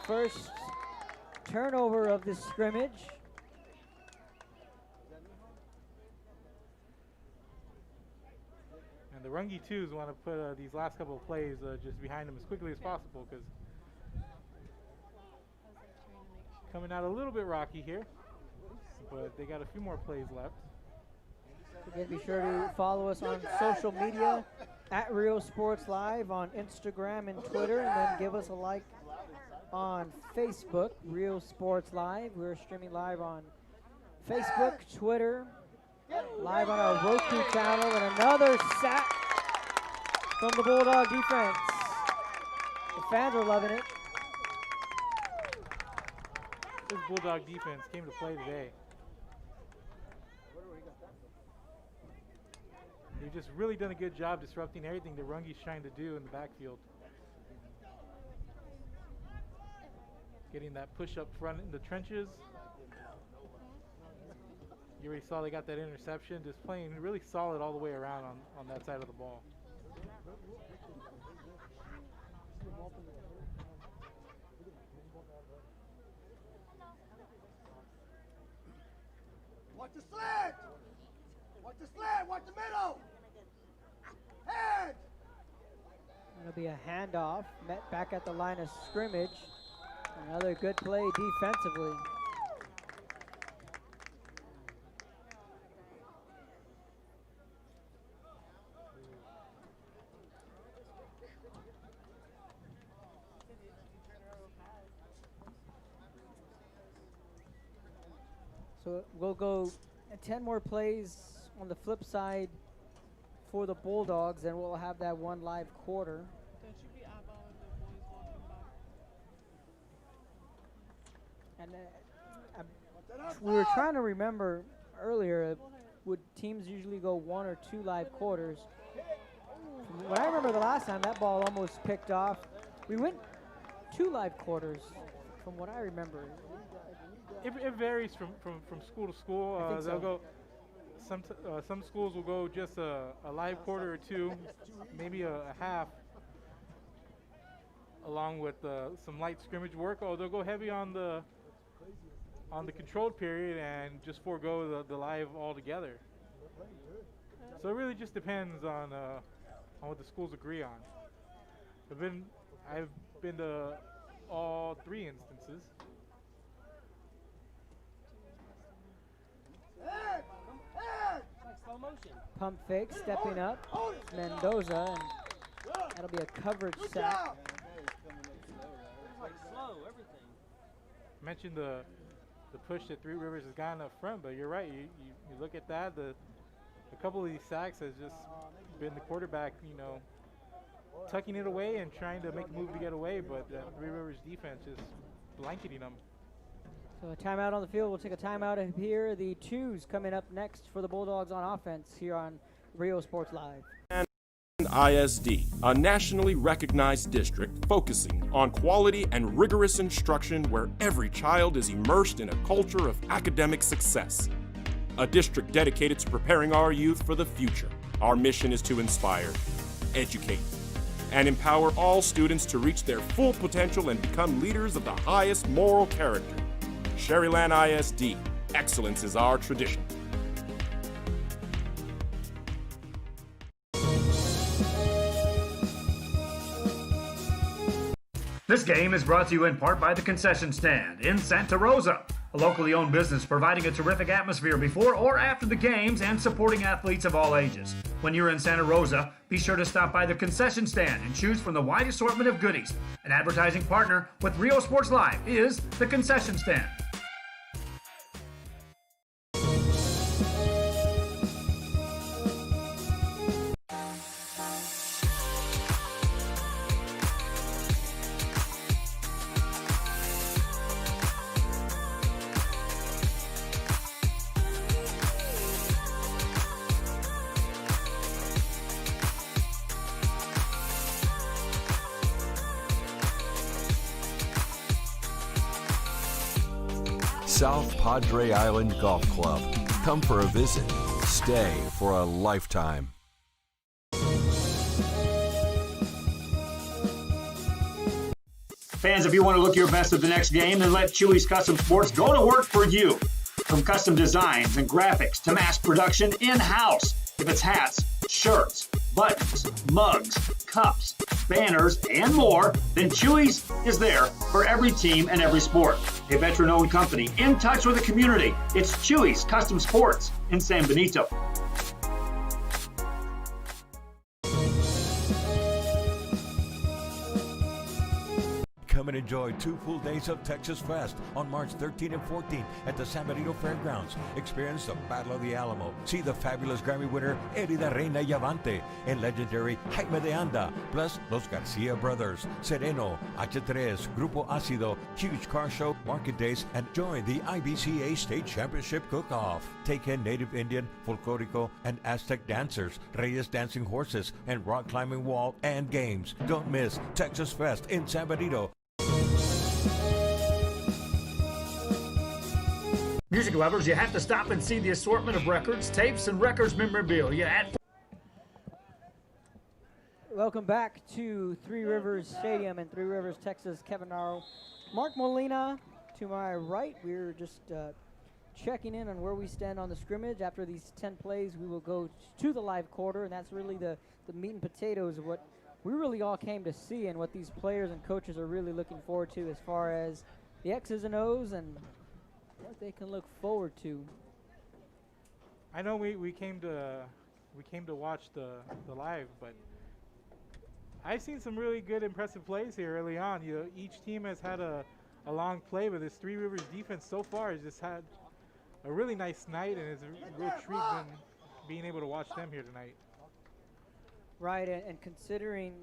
A: First turnover of this scrimmage.
B: And the Runge 2s want to put these last couple of plays just behind them as quickly as possible, because coming out a little bit rocky here, but they got a few more plays left.
A: Again, be sure to follow us on social media at Rio Sports Live on Instagram and Twitter, and then give us a like on Facebook, Rio Sports Live. We're streaming live on Facebook, Twitter, live on our Roku channel, and another sack from the Bulldog defense. The fans are loving it.
B: This Bulldog defense came to play today. They've just really done a good job disrupting everything that Runge's trying to do in the backfield. Getting that push up front in the trenches. You already saw they got that interception. Just playing really solid all the way around on that side of the ball.
I: Watch the slant! Watch the slant! Watch the middle! Head!
A: That'll be a handoff. Met back at the line of scrimmage. Another good play defensively. So we'll go 10 more plays on the flip side for the Bulldogs, and we'll have that one live quarter. And we were trying to remember earlier, would teams usually go 1 or 2 live quarters? When I remember the last time, that ball almost picked off. We went 2 live quarters, from what I remember.
B: It varies from school to school. They'll go. Some schools will go just a live quarter or 2, maybe a half, along with some light scrimmage work. Or they'll go heavy on the controlled period and just forego the live altogether. So it really just depends on what the schools agree on. I've been to all 3 instances.
A: Pump fake, stepping up, Mendoza, and that'll be a coverage sack.
B: Mentioned the push that Three Rivers has gotten up front, but you're right. You look at that. A couple of these sacks has just been the quarterback, tucking it away and trying to make a move to get away, but Three Rivers defense is blanketing them.
A: So a timeout on the field. We'll take a timeout here. The 2s coming up next for the Bulldogs on offense here on Rio Sports Live.
K: ISD, a nationally recognized district focusing on quality and rigorous instruction where every child is immersed in a culture of academic success. A district dedicated to preparing our youth for the future. Our mission is to inspire, educate, and empower all students to reach their full potential and become leaders of the highest moral character. Sherryland ISD, excellence is our tradition.
H: This game is brought to you in part by the Concession Stand in Santa Rosa, a locally owned business providing a terrific atmosphere before or after the games and supporting athletes of all ages. When you're in Santa Rosa, be sure to stop by the Concession Stand and choose from the wide assortment of goodies. An advertising partner with Rio Sports Live is the Concession Stand.
L: South Padre Island Golf Club. Come for a visit. Stay for a lifetime.
H: Fans, if you want to look your best at the next game, then let Chewy's Custom Sports go to work for you. From custom designs and graphics to mass production in-house. If it's hats, shirts, buttons, mugs, cups, banners, and more, then Chewy's is there for every team and every sport. A veteran-owned company in touch with the community. It's Chewy's Custom Sports in San Benito.
M: Come and enjoy 2 full days of Texas Fest on March 13 and 14 at the San Benito Fairgrounds. Experience the Battle of the Alamo. See the fabulous Grammy winner Eddie the Reina Yavante and legendary Jaime de Anda, plus Los Garcia Brothers, Sereno, H3, Grupo Ácido, huge car show, market days, and join the IBCA State Championship Cook-Off. Take in Native Indian, Folklorico, and Aztec dancers, Reyes dancing horses, and rock climbing wall and games. Don't miss Texas Fest in San Benito.
H: Music lovers, you have to stop and see the assortment of records, tapes, and records memorabilia at...
A: Welcome back to Three Rivers Stadium in Three Rivers, Texas. Kevin Naro, Mark Molina to my right. We're just checking in on where we stand on the scrimmage. After these 10 plays, we will go to the live quarter, and that's really the meat and potatoes of what we really all came to see and what these players and coaches are really looking forward to as far as the X's and O's and what they can look forward to.
B: I know we came to watch the live, but I've seen some really good, impressive plays here early on. You know, each team has had a long play, but this Three Rivers defense so far has just had a really nice night, and it's a real treat being able to watch them here tonight.
A: Right, and considering,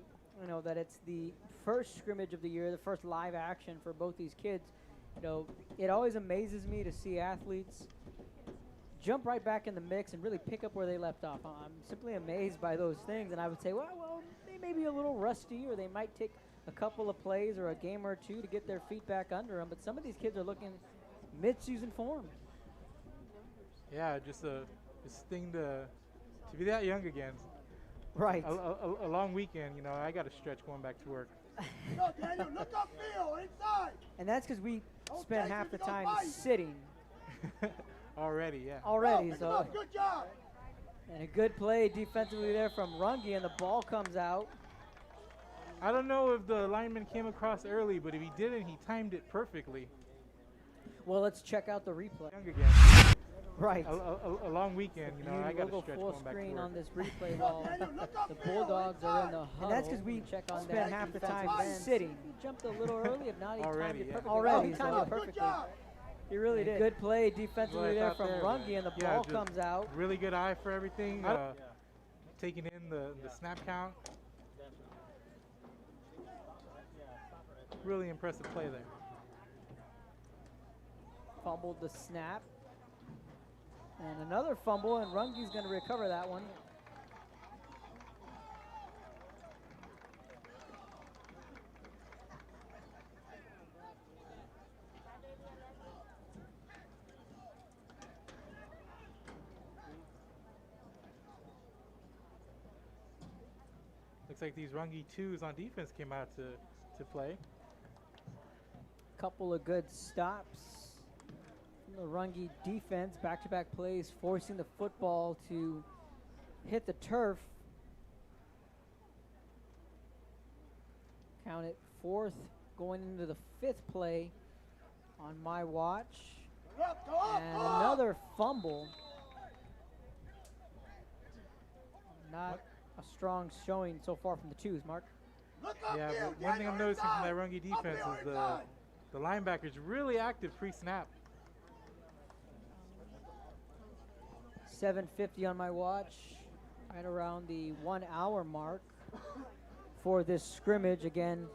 A: you know, that it's the first scrimmage of the year, the first live action for both these kids, you know, it always amazes me to see athletes jump right back in the mix and really pick up where they left off. I'm simply amazed by those things, and I would say, well, they may be a little rusty, or they might take a couple of plays or a game or two to get their feet back under them, but some of these kids are looking mid-season form.
B: Yeah, just a thing to be that young again.
A: Right.
B: A long weekend, you know, I got to stretch going back to work.
I: Go, Daniel, look upfield, inside.
A: And that's because we spend half the time sitting.
B: Already, yeah.
A: Already,
I: so. Good job.
A: And a good play defensively there from Runge, and the ball comes out.
B: I don't know if the lineman came across early, but if he didn't, he timed it perfectly.
A: Well, let's check out the replay.
B: Young again.
A: Right.
B: A long weekend, you know, I got to stretch
A: full
B: going back to
A: screen
B: work.
A: on this replay while the Bulldogs are in the huddle. And that's because we spend half the time sitting. He jumped a little early, if not, he timed it perfectly. Already, he timed it perfectly. He really did. Good play defensively there from Runge, and the ball comes out.
B: Really good eye for everything. Taking in the snap count. Really impressive play there.
A: Fumbled the snap. And another fumble, and Runge's going to recover that one.
B: Looks like these Runge 2s on defense came out to play.
A: Couple of good stops. The Runge defense, back-to-back plays, forcing the football to hit the turf. Count it 4th going into the 5th play on my watch. And another fumble. Not a strong showing so far from the 2s, Mark.
B: Yeah, but one thing I'm noticing from that Runge defense is the linebackers really active pre-snap.
A: 7:50 on my watch, right around the 1 hour mark for this scrimmage. Again,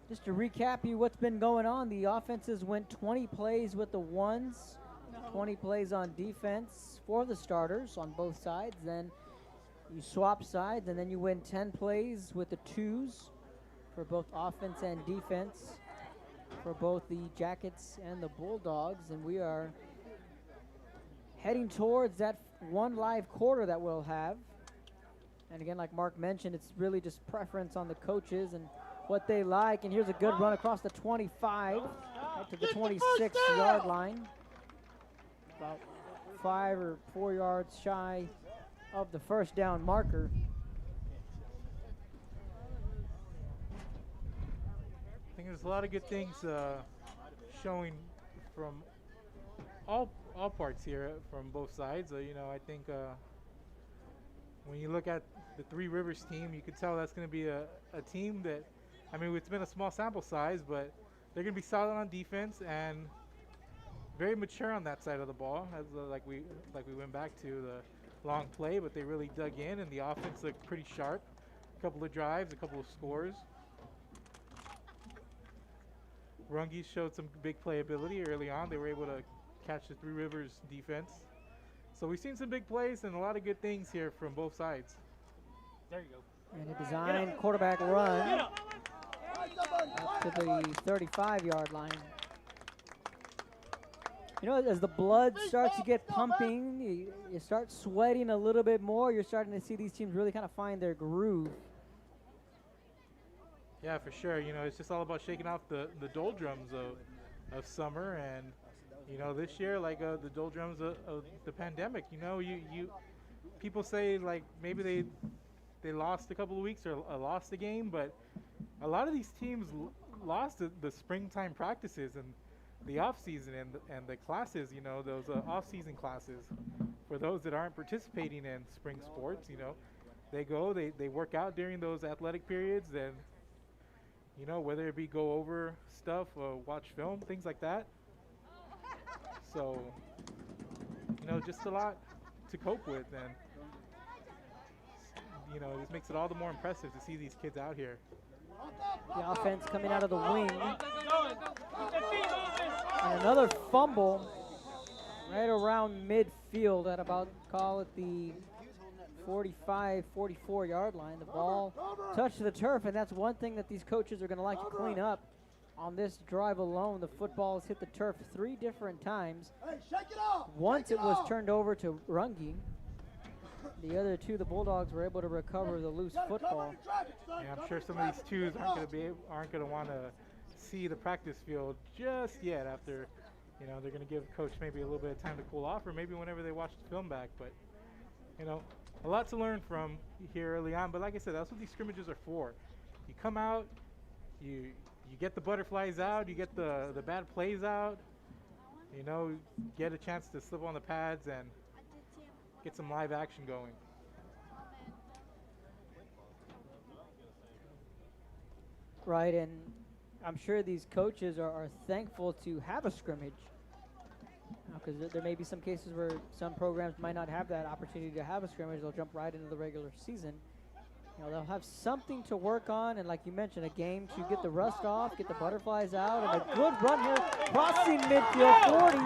A: just to recap you what's been going on, the offenses went 20 plays with the 1s, 20 plays on defense for the starters on both sides. Then you swap sides, and then you win 10 plays with the 2s for both offense and defense for both the Jackets and the Bulldogs. And we are heading towards that 1 live quarter that we'll have. And again, like Mark mentioned, it's really just preference on the coaches and what they like. And here's a good run across the 25 up to the 26-yard line. About 5 or 4 yards shy of the first down marker.
B: I think there's a lot of good things showing from all parts here from both sides. You know, I think when you look at the Three Rivers team, you can tell that's going to be a team that, I mean, it's been a small sample size, but they're going to be solid on defense and very mature on that side of the ball. As like we went back to the long play, but they really dug in, and the offense looked pretty sharp. A couple of drives, a couple of scores. Runge showed some big playability early on. They were able to catch the Three Rivers defense. So we've seen some big plays and a lot of good things here from both sides.
A: There you go. And a design quarterback run up to the 35-yard line. You know, as the blood starts to get pumping, you start sweating a little bit more. You're starting to see these teams really kind of find their groove.
B: Yeah, for sure. You know, it's just all about shaking off the doldrums of summer. And, you know, this year, like the doldrums of the pandemic, you know, people say, like, maybe they lost a couple of weeks or lost a game, but a lot of these teams lost the springtime practices and the off-season and the classes, you know, those off-season classes. For those that aren't participating in spring sports, you know, they work out during those athletic periods, and, you know, whether it be go over stuff, watch film, things like that. So, you know, just a lot to cope with, and, you know, this makes it all the more impressive to see these kids out here.
A: The offense coming out of the wing. And another fumble right around midfield at about, call it the 45, 44-yard line. The ball touched the turf, and that's one thing that these coaches are going to like to clean up on this drive alone. The football has hit the turf 3 different times. Once it was turned over to Runge. The other 2, the Bulldogs, were able to recover the loose football.
B: Yeah, I'm sure some of these 2s aren't going to want to see the practice field just yet. After, you know, they're going to give coach maybe a little bit of time to cool off, or maybe whenever they watch the film back. But, you know, a lot to learn from here early on. But like I said, that's what these scrimmages are for. You come out, you get the butterflies out, you get the bad plays out, you know, get a chance to slip on the pads and get some live action going.
A: Right, and I'm sure these coaches are thankful to have a scrimmage, because there may be some cases where some programs might not have that opportunity to have a scrimmage. They'll jump right into the regular season. You know, they'll have something to work on, and like you mentioned, a game to get the rust off, get the butterflies out, and a good run here, crossing midfield, 40,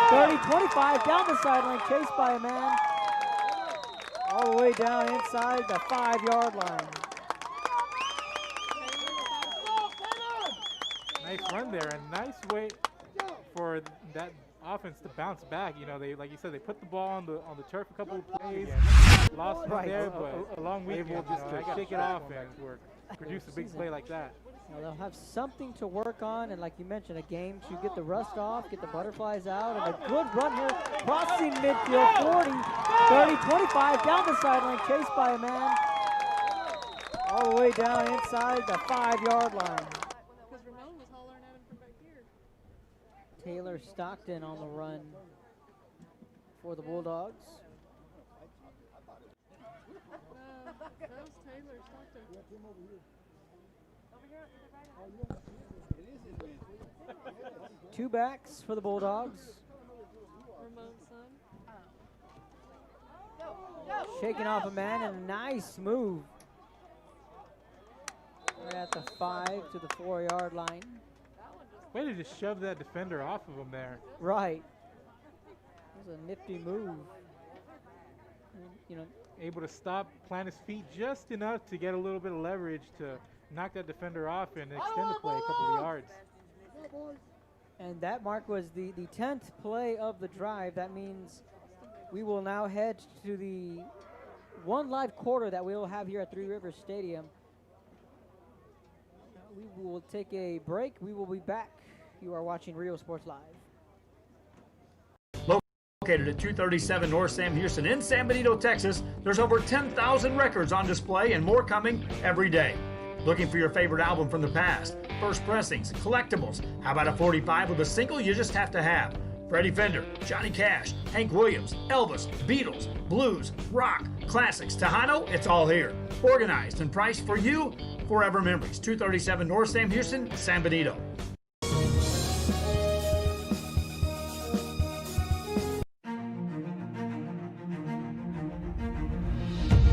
A: 30, 25, down the sideline, chased by a man, all the way down inside the 5-yard line.
B: Nice run there, and nice way for that offense to bounce back. You know, they, like you said, they put the ball on the turf a couple of plays, lost it there, but a long week able just to shake it off and produce a big play like that.
A: You know, they'll have something to work on, and like you mentioned, a game to get the rust off, get the butterflies out, and a good run here, crossing midfield, 40, 30, 25, down the sideline, chased by a man, all the way down inside the 5-yard line. Taylor Stockton on the run for the Bulldogs.
C: That was Taylor Stockton.
A: Two backs for the Bulldogs.
C: Ramon's son.
A: Shaking off a man and a nice move. Right at the 5 to the 4-yard line.
B: Way to just shove that defender off of him there.
A: Right. That was a nifty move. And, you know,
B: able to stop, plant his feet just enough to get a little bit of leverage to knock that defender off and extend the play a couple of yards.
A: And that mark was the 10th play of the drive. That means we will now head to the one live quarter that we will have here at Three Rivers Stadium. We will take a break. We will be back. You are watching Rio Sports Live.
H: Located at 237 North Sam Houston in San Benito, Texas, there's over 10,000 records on display and more coming every day. Looking for your favorite album from the past? First pressings, collectibles. How about a 45 with a single you just have to have? Freddie Fender, Johnny Cash, Hank Williams, Elvis, Beatles, blues, rock, classics, Tejano, it's all here. Organized and priced for you. Forever Memories, 237 North Sam Houston, San Benito.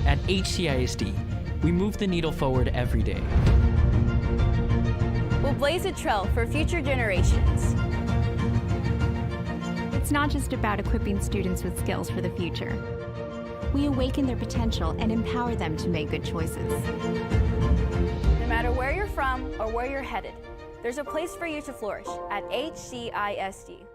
N: At HCISD, we move the needle forward every day.
E: We'll blaze a trail for future generations.
O: It's not just about equipping students with skills for the future. We awaken their potential and empower them to make good choices.
E: No matter where you're from or where you're headed, there's a place for you to flourish at HCISD.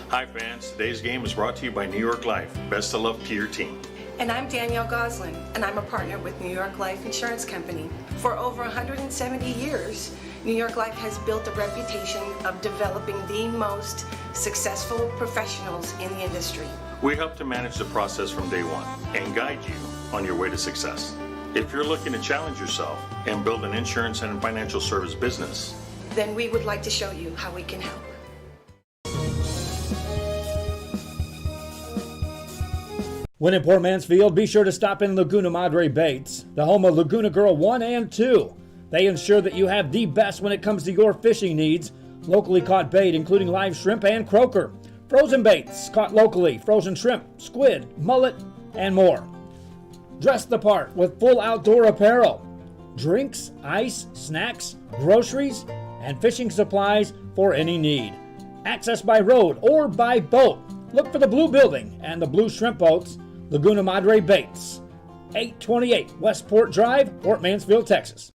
F: Hi fans, today's game is brought to you by New York Life. Best of luck to your team.
G: And I'm Danielle Goslin, and I'm a partner with New York Life Insurance Company. For over 170 years, New York Life has built a reputation of developing the most successful professionals in the industry.
F: We help to manage the process from day one and guide you on your way to success. If you're looking to challenge yourself and build an insurance and financial service business,
G: then we would like to show you how we can help.
H: When in Port Mansfield, be sure to stop in Laguna Madre Baits, the home of Laguna Girl 1 and 2. They ensure that you have the best when it comes to your fishing needs. Locally caught bait, including live shrimp and croaker. Frozen baits, caught locally, frozen shrimp, squid, mullet, and more. Dress the part with full outdoor apparel. Drinks, ice, snacks, groceries, and fishing supplies for any need. Access by road or by boat. Look for the blue building and the blue shrimp boats. Laguna Madre Baits, 828 Westport Drive, Port Mansfield, Texas.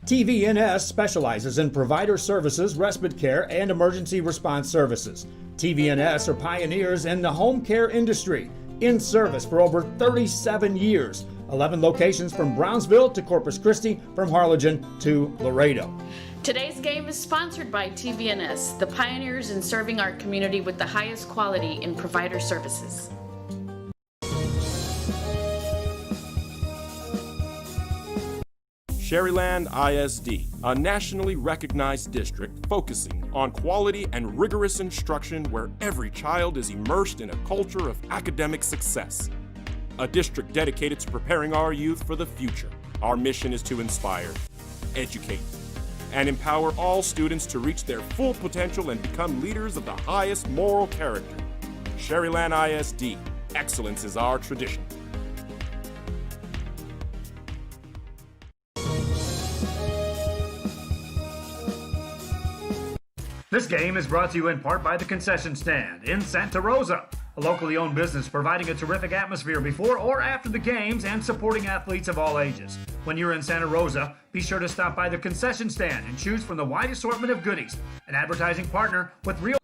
H: TVNS specializes in provider services, respite care, and emergency response services. TVNS are pioneers in the home care industry, in service for over 37 years. 11 locations from Brownsville to Corpus Christi, from Harlingen to Laredo.
J: Today's game is sponsored by TVNS, the pioneers in serving our community with the highest quality in provider services.
K: Sherryland ISD, a nationally recognized district focusing on quality and rigorous instruction where every child is immersed in a culture of academic success. A district dedicated to preparing our youth for the future. Our mission is to inspire, educate, and empower all students to reach their full potential and become leaders of the highest moral character. Sherryland ISD, excellence is our tradition.
H: This game is brought to you in part by the Concession Stand in Santa Rosa, a locally owned business providing a terrific atmosphere before or after the games and supporting athletes of all ages. When you're in Santa Rosa, be sure to stop by the Concession Stand and choose from the wide assortment of goodies. An advertising partner with Rio.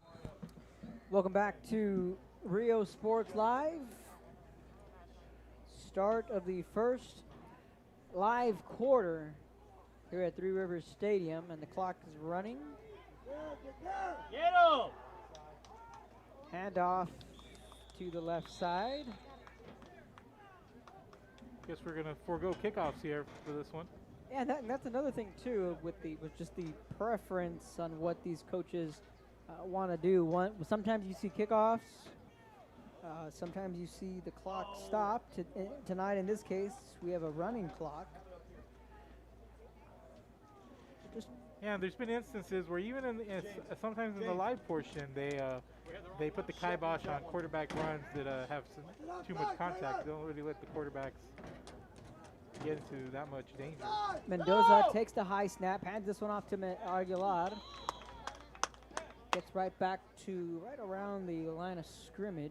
A: Welcome back to Rio Sports Live. Start of the first live quarter here at Three Rivers Stadium, and the clock is running. Hand off to the left side.
B: Guess we're gonna forego kickoffs here for this one.
A: Yeah, that's another thing too with just the preference on what these coaches want to do. Sometimes you see kickoffs. Sometimes you see the clock stopped. Tonight, in this case, we have a running clock.
B: Yeah, there's been instances where even sometimes in the live portion, they put the kibosh on quarterback runs that have too much contact. They don't really let the quarterbacks get into that much danger.
A: Mendoza takes the high snap, hands this one off to Aguilar. Gets right back to right around the line of scrimmage.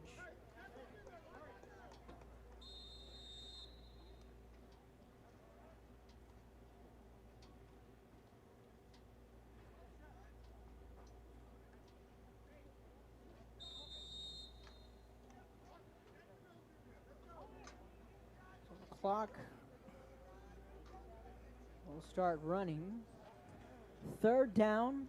A: Clock will start running. Third down,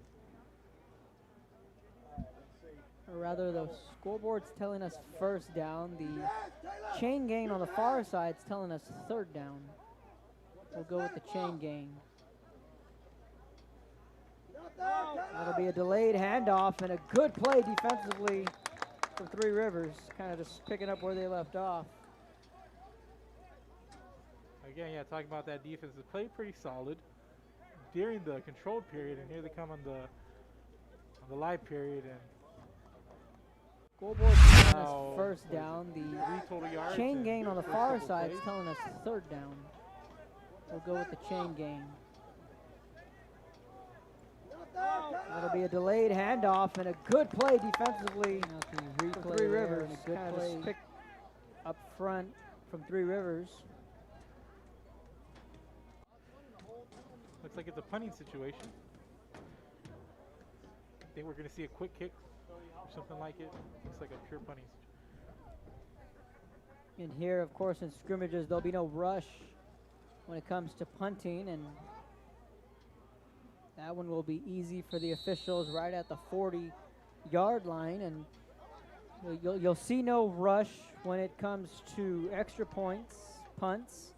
A: or rather the scoreboard's telling us first down. The chain gain on the far side is telling us third down. We'll go with the chain gain. That'll be a delayed handoff and a good play defensively from Three Rivers, kind of just picking up where they left off.
B: Again, yeah, talking about that defense, they played pretty solid during the controlled period, and here they come on the live period. And
A: scoreboard telling us first down. The chain gain on the far side is telling us third down. We'll go with the chain gain. That'll be a delayed handoff and a good play defensively from Three Rivers. Good play pick up front from Three Rivers.
B: Looks like it's a punting situation. I think we're going to see a quick kick or something like it. Looks like a pure punting situation.
A: And here, of course, in scrimmages, there'll be no rush when it comes to punting, and that one will be easy for the officials right at the 40-yard line. And you'll see no rush when it comes to extra points, punts.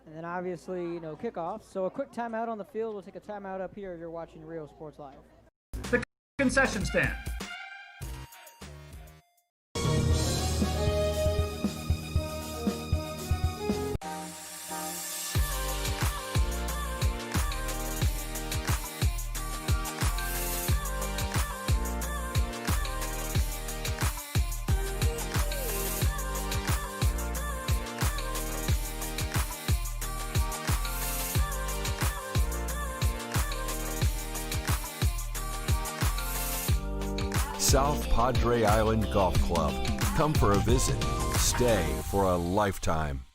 A: And then obviously, kickoffs. So a quick timeout on the field. We'll take a timeout up here. You're watching Rio Sports Live.
H: The Concession Stand.
L: South Padre Island Golf Club. Come for a visit. Stay for a lifetime.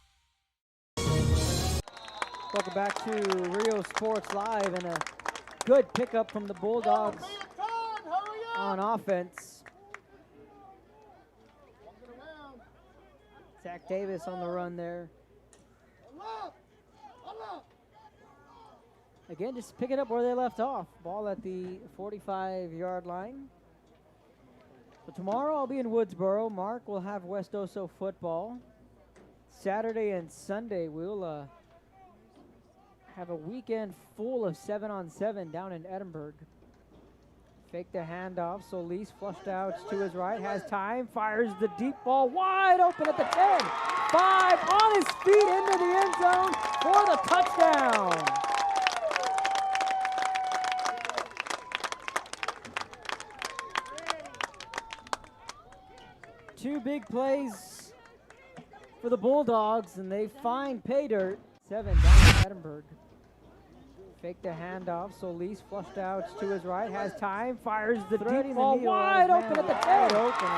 A: Welcome back to Rio Sports Live, and a good pickup from the Bulldogs on offense. Zach Davis on the run there. Again, just picking up where they left off. Ball at the 45-yard line. So tomorrow I'll be in Woodsboro. Mark will have West Oso football. Saturday and Sunday we'll have a weekend full of 7-on-7 down in Edinburgh. Fake the handoff. Solis flushed out to his right. Has time. Fires the deep ball wide open at the 10. 5 on his feet into the end zone for the touchdown. Two big plays for the Bulldogs, and they find pay dirt. 7 down in Edinburgh. Fake the handoff. Solis flushed out to his right. Has time. Fires the deep ball wide open at the 10.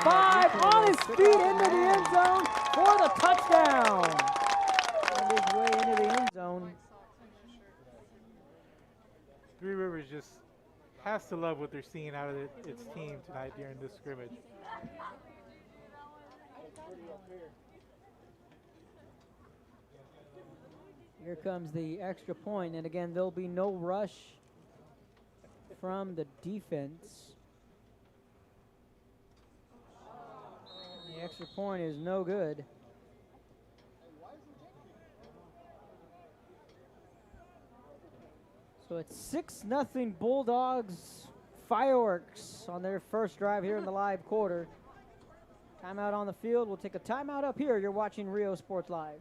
A: 5 on his feet into the end zone for the touchdown. On his way into the end zone.
B: Three Rivers just has to love what they're seeing out of its team tonight during this scrimmage.
A: Here comes the extra point, and again, there'll be no rush from the defense. The extra point is no good. So it's 6-0 Bulldogs. Fireworks on their first drive here in the live quarter. Timeout on the field. We'll take a timeout up here. You're watching Rio Sports Live.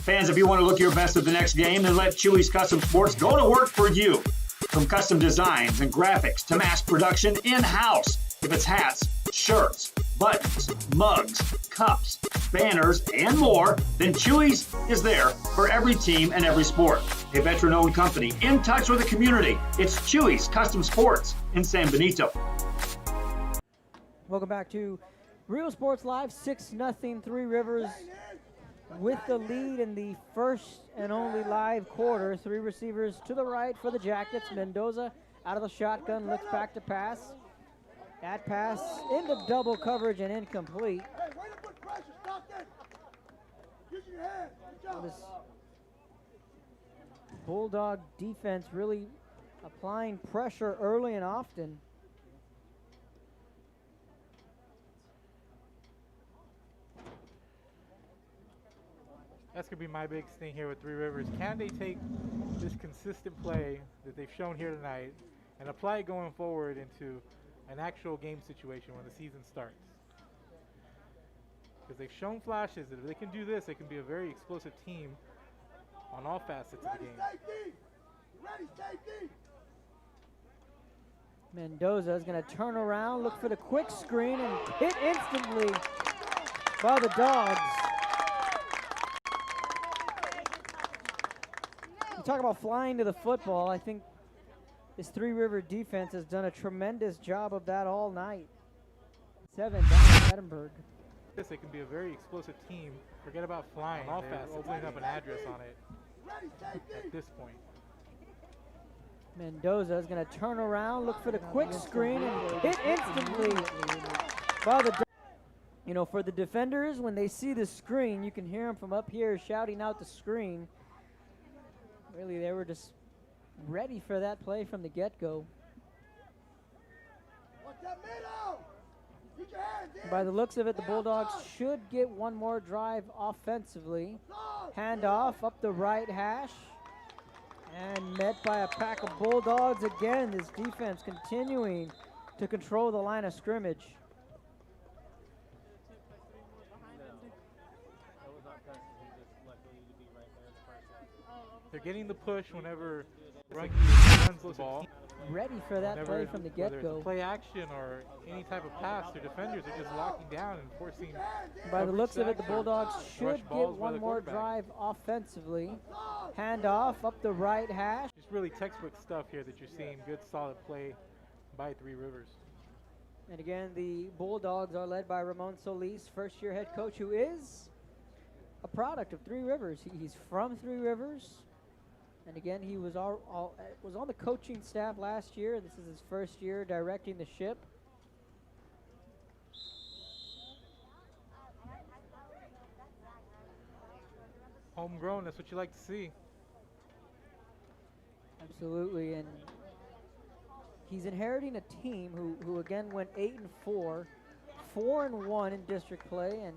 P: Fans, if you want to look your best at the next game, then let Chewy's Custom Sports go to work for you. From custom designs and graphics to mass production in-house. If it's hats, shirts, buttons, mugs, cups, banners, and more, then Chewy's is there for every team and every sport. A veteran-owned company in touch with the community. It's Chewy's Custom Sports in San Benito.
A: Welcome back to Rio Sports Live. 6-0 Three Rivers with the lead in the first and only live quarter. Three receivers to the right for the Jackets. Mendoza out of the shotgun, looks back to pass. That pass into double coverage and incomplete. This Bulldog defense really applying pressure early and often.
B: That's going to be my biggest thing here with Three Rivers. Can they take this consistent play that they've shown here tonight and apply it going forward into an actual game situation when the season starts? Because they've shown flashes that if they can do this, they can be a very explosive team on all facets of the game.
I: Ready, safety!
A: Mendoza is going to turn around, look for the quick screen, and hit instantly by the Dogs. You talk about flying to the football. I think this Three River defense has done a tremendous job of that all night. 7 down Edinburgh.
B: This, they can be a very explosive team. Forget about flying. All facets, opening up an address on it at this point.
A: Mendoza is going to turn around, look for the quick screen, and hit instantly by the Dogs. You know, for the defenders, when they see the screen, you can hear them from up here shouting out the screen. Really, they were just ready for that play from the get-go. By the looks of it, the Bulldogs should get one more drive offensively. Handoff up the right hash. And met by a pack of Bulldogs again. This defense continuing to control the line of scrimmage.
B: They're getting the push whenever Runge runs the ball.
A: Ready for that play from the get-go.
B: Whether it's play action or any type of pass, their defenders are just locking down and forcing.
A: By the looks of it, the Bulldogs should get one more drive offensively. Handoff up the right hash.
B: Just really textbook stuff here that you're seeing. Good, solid play by Three Rivers.
A: And again, the Bulldogs are led by Ramon Solis, first-year head coach, who is a product of Three Rivers. He's from Three Rivers. And again, he was was on the coaching staff last year. This is his first year directing the ship.
B: Homegrown, that's what you like to see.
A: Absolutely, and he's inheriting a team who again went 8-4, 4-1 in district play, and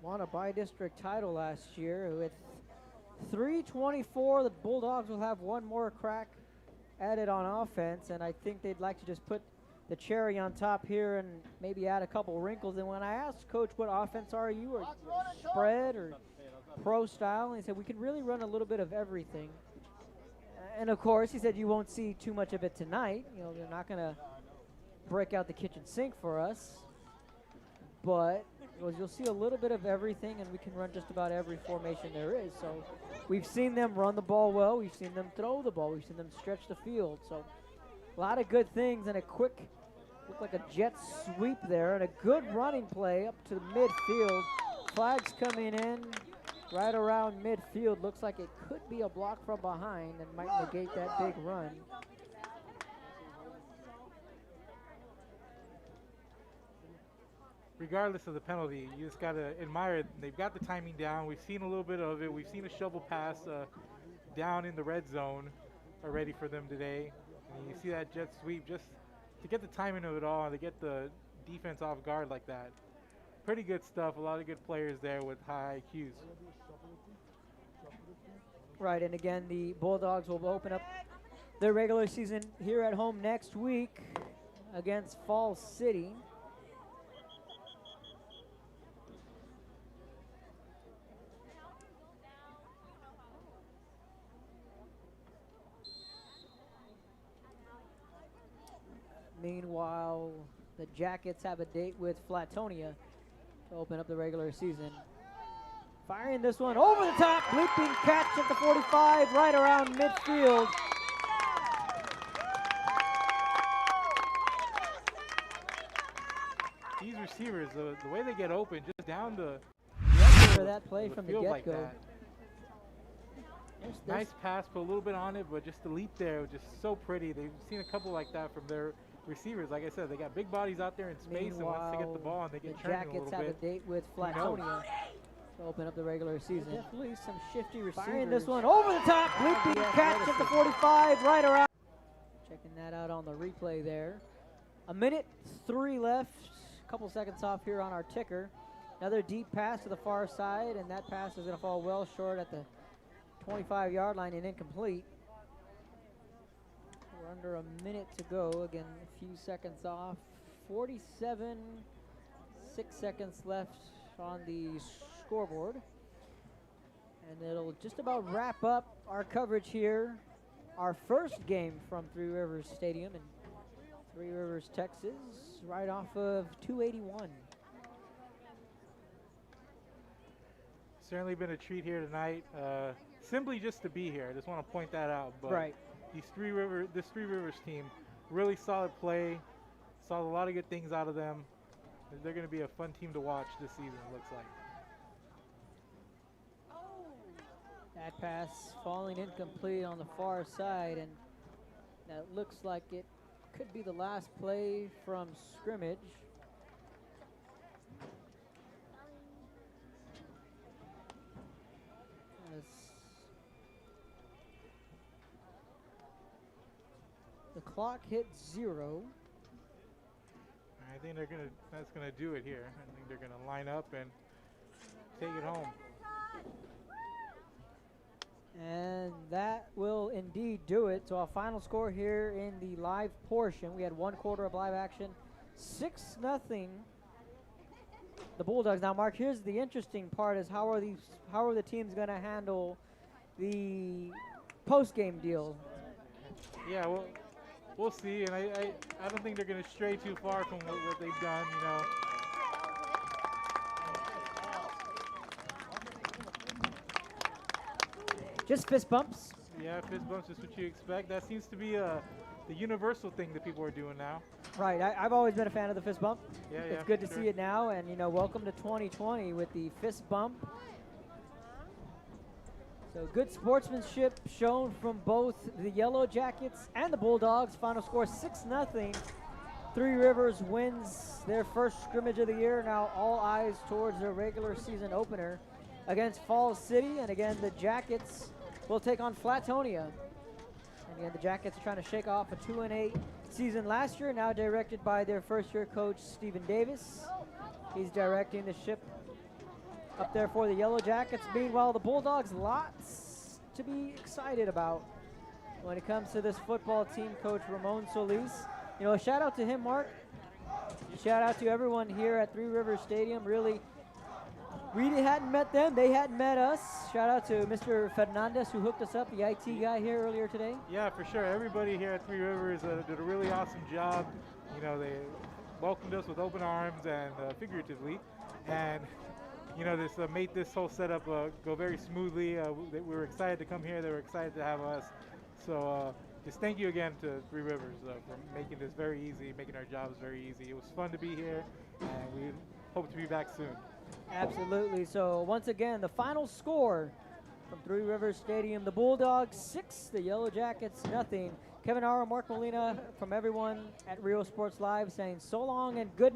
A: won a by-district title last year. With 324, the Bulldogs will have one more crack at it on offense, and I think they'd like to just put the cherry on top here and maybe add a couple wrinkles. And when I asked Coach, what offense are you, or spread or pro style, and he said we can really run a little bit of everything. And of course, he said you won't see too much of it tonight. You know, they're not going to break out the kitchen sink for us, but Because you'll see a little bit of everything, and we can run just about every formation there is. So we've seen them run the ball well. We've seen them throw the ball. We've seen them stretch the field. So a lot of good things, and a quick, looked like a jet sweep there, and a good running play up to the midfield. Flags coming in right around midfield. Looks like it could be a block from behind and might negate that big run.
B: Regardless of the penalty, you just got to admire it. They've got the timing down. We've seen a little bit of it. We've seen a shovel pass down in the red zone already for them today. And you see that jet sweep just to get the timing of it all and to get the defense off guard like that. Pretty good stuff. A lot of good players there with high IQs.
A: Right, and again, the Bulldogs will open up their regular season here at home next week against Falls City. Meanwhile, the Jackets have a date with Flatonia to open up the regular season. Firing this one over the top, leaping catch at the 45, right around midfield.
B: These receivers, the way they get open, just down the
A: for that play from the get-go.
B: Like nice pass, put a little bit on it, but just the leap there was just so pretty. They've seen a couple like that from their receivers. Like I said, they got big bodies out there in space, and once they get the ball and they get churning a little bit.
A: The Jackets have a date with Flatonia to open up the regular season. Definitely some shifty receivers. Firing this one over the top, leaping catch at the 45, right around. Checking that out on the replay there. 1:03 left, a couple seconds off here on our ticker. Another deep pass to the far side, and that pass is going to fall well short at the 25-yard line and incomplete. We're under a minute to go. Again, a few seconds off. 47, 6 seconds left on the scoreboard. And it'll just about wrap up our coverage here. Our first game from Three Rivers Stadium in Three Rivers, Texas, right off of 281.
B: Certainly been a treat here tonight. Simply just to be here. I just want to point that out. But
A: right.
B: This Three Rivers team, really solid play. Saw a lot of good things out of them. They're going to be a fun team to watch this season, it looks like.
A: That pass falling incomplete on the far side, and that looks like it could be the last play from scrimmage. The clock hits 0.
B: I think that's gonna do it here. I think they're gonna line up and take it home.
A: And that will indeed do it. So our final score here in the live portion, we had 1 quarter of live action, 6-0. The Bulldogs. Now, Mark, here's the interesting part: is how are the teams going to handle the post-game deal?
B: Yeah, well, we'll see. And I don't think they're going to stray too far from what they've done. You know.
A: Just fist bumps.
B: Yeah, fist bumps is what you expect. That seems to be the universal thing that people are doing now.
A: Right. I've always been a fan of the fist bump.
B: Yeah,
A: it's good to see it now, and you know, welcome to 2020 with the fist bump. So good sportsmanship shown from both the Yellowjackets and the Bulldogs. Final score 6-0. Three Rivers wins their first scrimmage of the year. Now all eyes towards their regular season opener against Falls City, and again the Jackets will take on Flatonia. And again, the Jackets are trying to shake off a 2-8 season last year, now directed by their first-year coach, Stephen Davis. He's directing the ship up there for the Yellowjackets. Meanwhile, the Bulldogs, lots to be excited about when it comes to this football team. Coach Ramon Solis. You know, a shout out to him, Mark. Shout out to everyone here at Three Rivers Stadium. Really, we hadn't met them, they hadn't met us. Shout out to Mr. Fernandez who hooked us up, the IT guy here earlier today.
B: Yeah, for sure. Everybody here at Three Rivers did a really awesome job. You know, they welcomed us with open arms and figuratively. and this made this whole setup go very smoothly. We were excited to come here. They were excited to have us. So just thank you again to Three Rivers for making this very easy, making our jobs very easy. It was fun to be here, and we hope to be back soon.
A: Absolutely. So once again, the final score from Three Rivers Stadium: the Bulldogs 6, the Yellowjackets 0. Kevin Ara, Mark Molina, from everyone at Rio Sports Live saying so long and good night.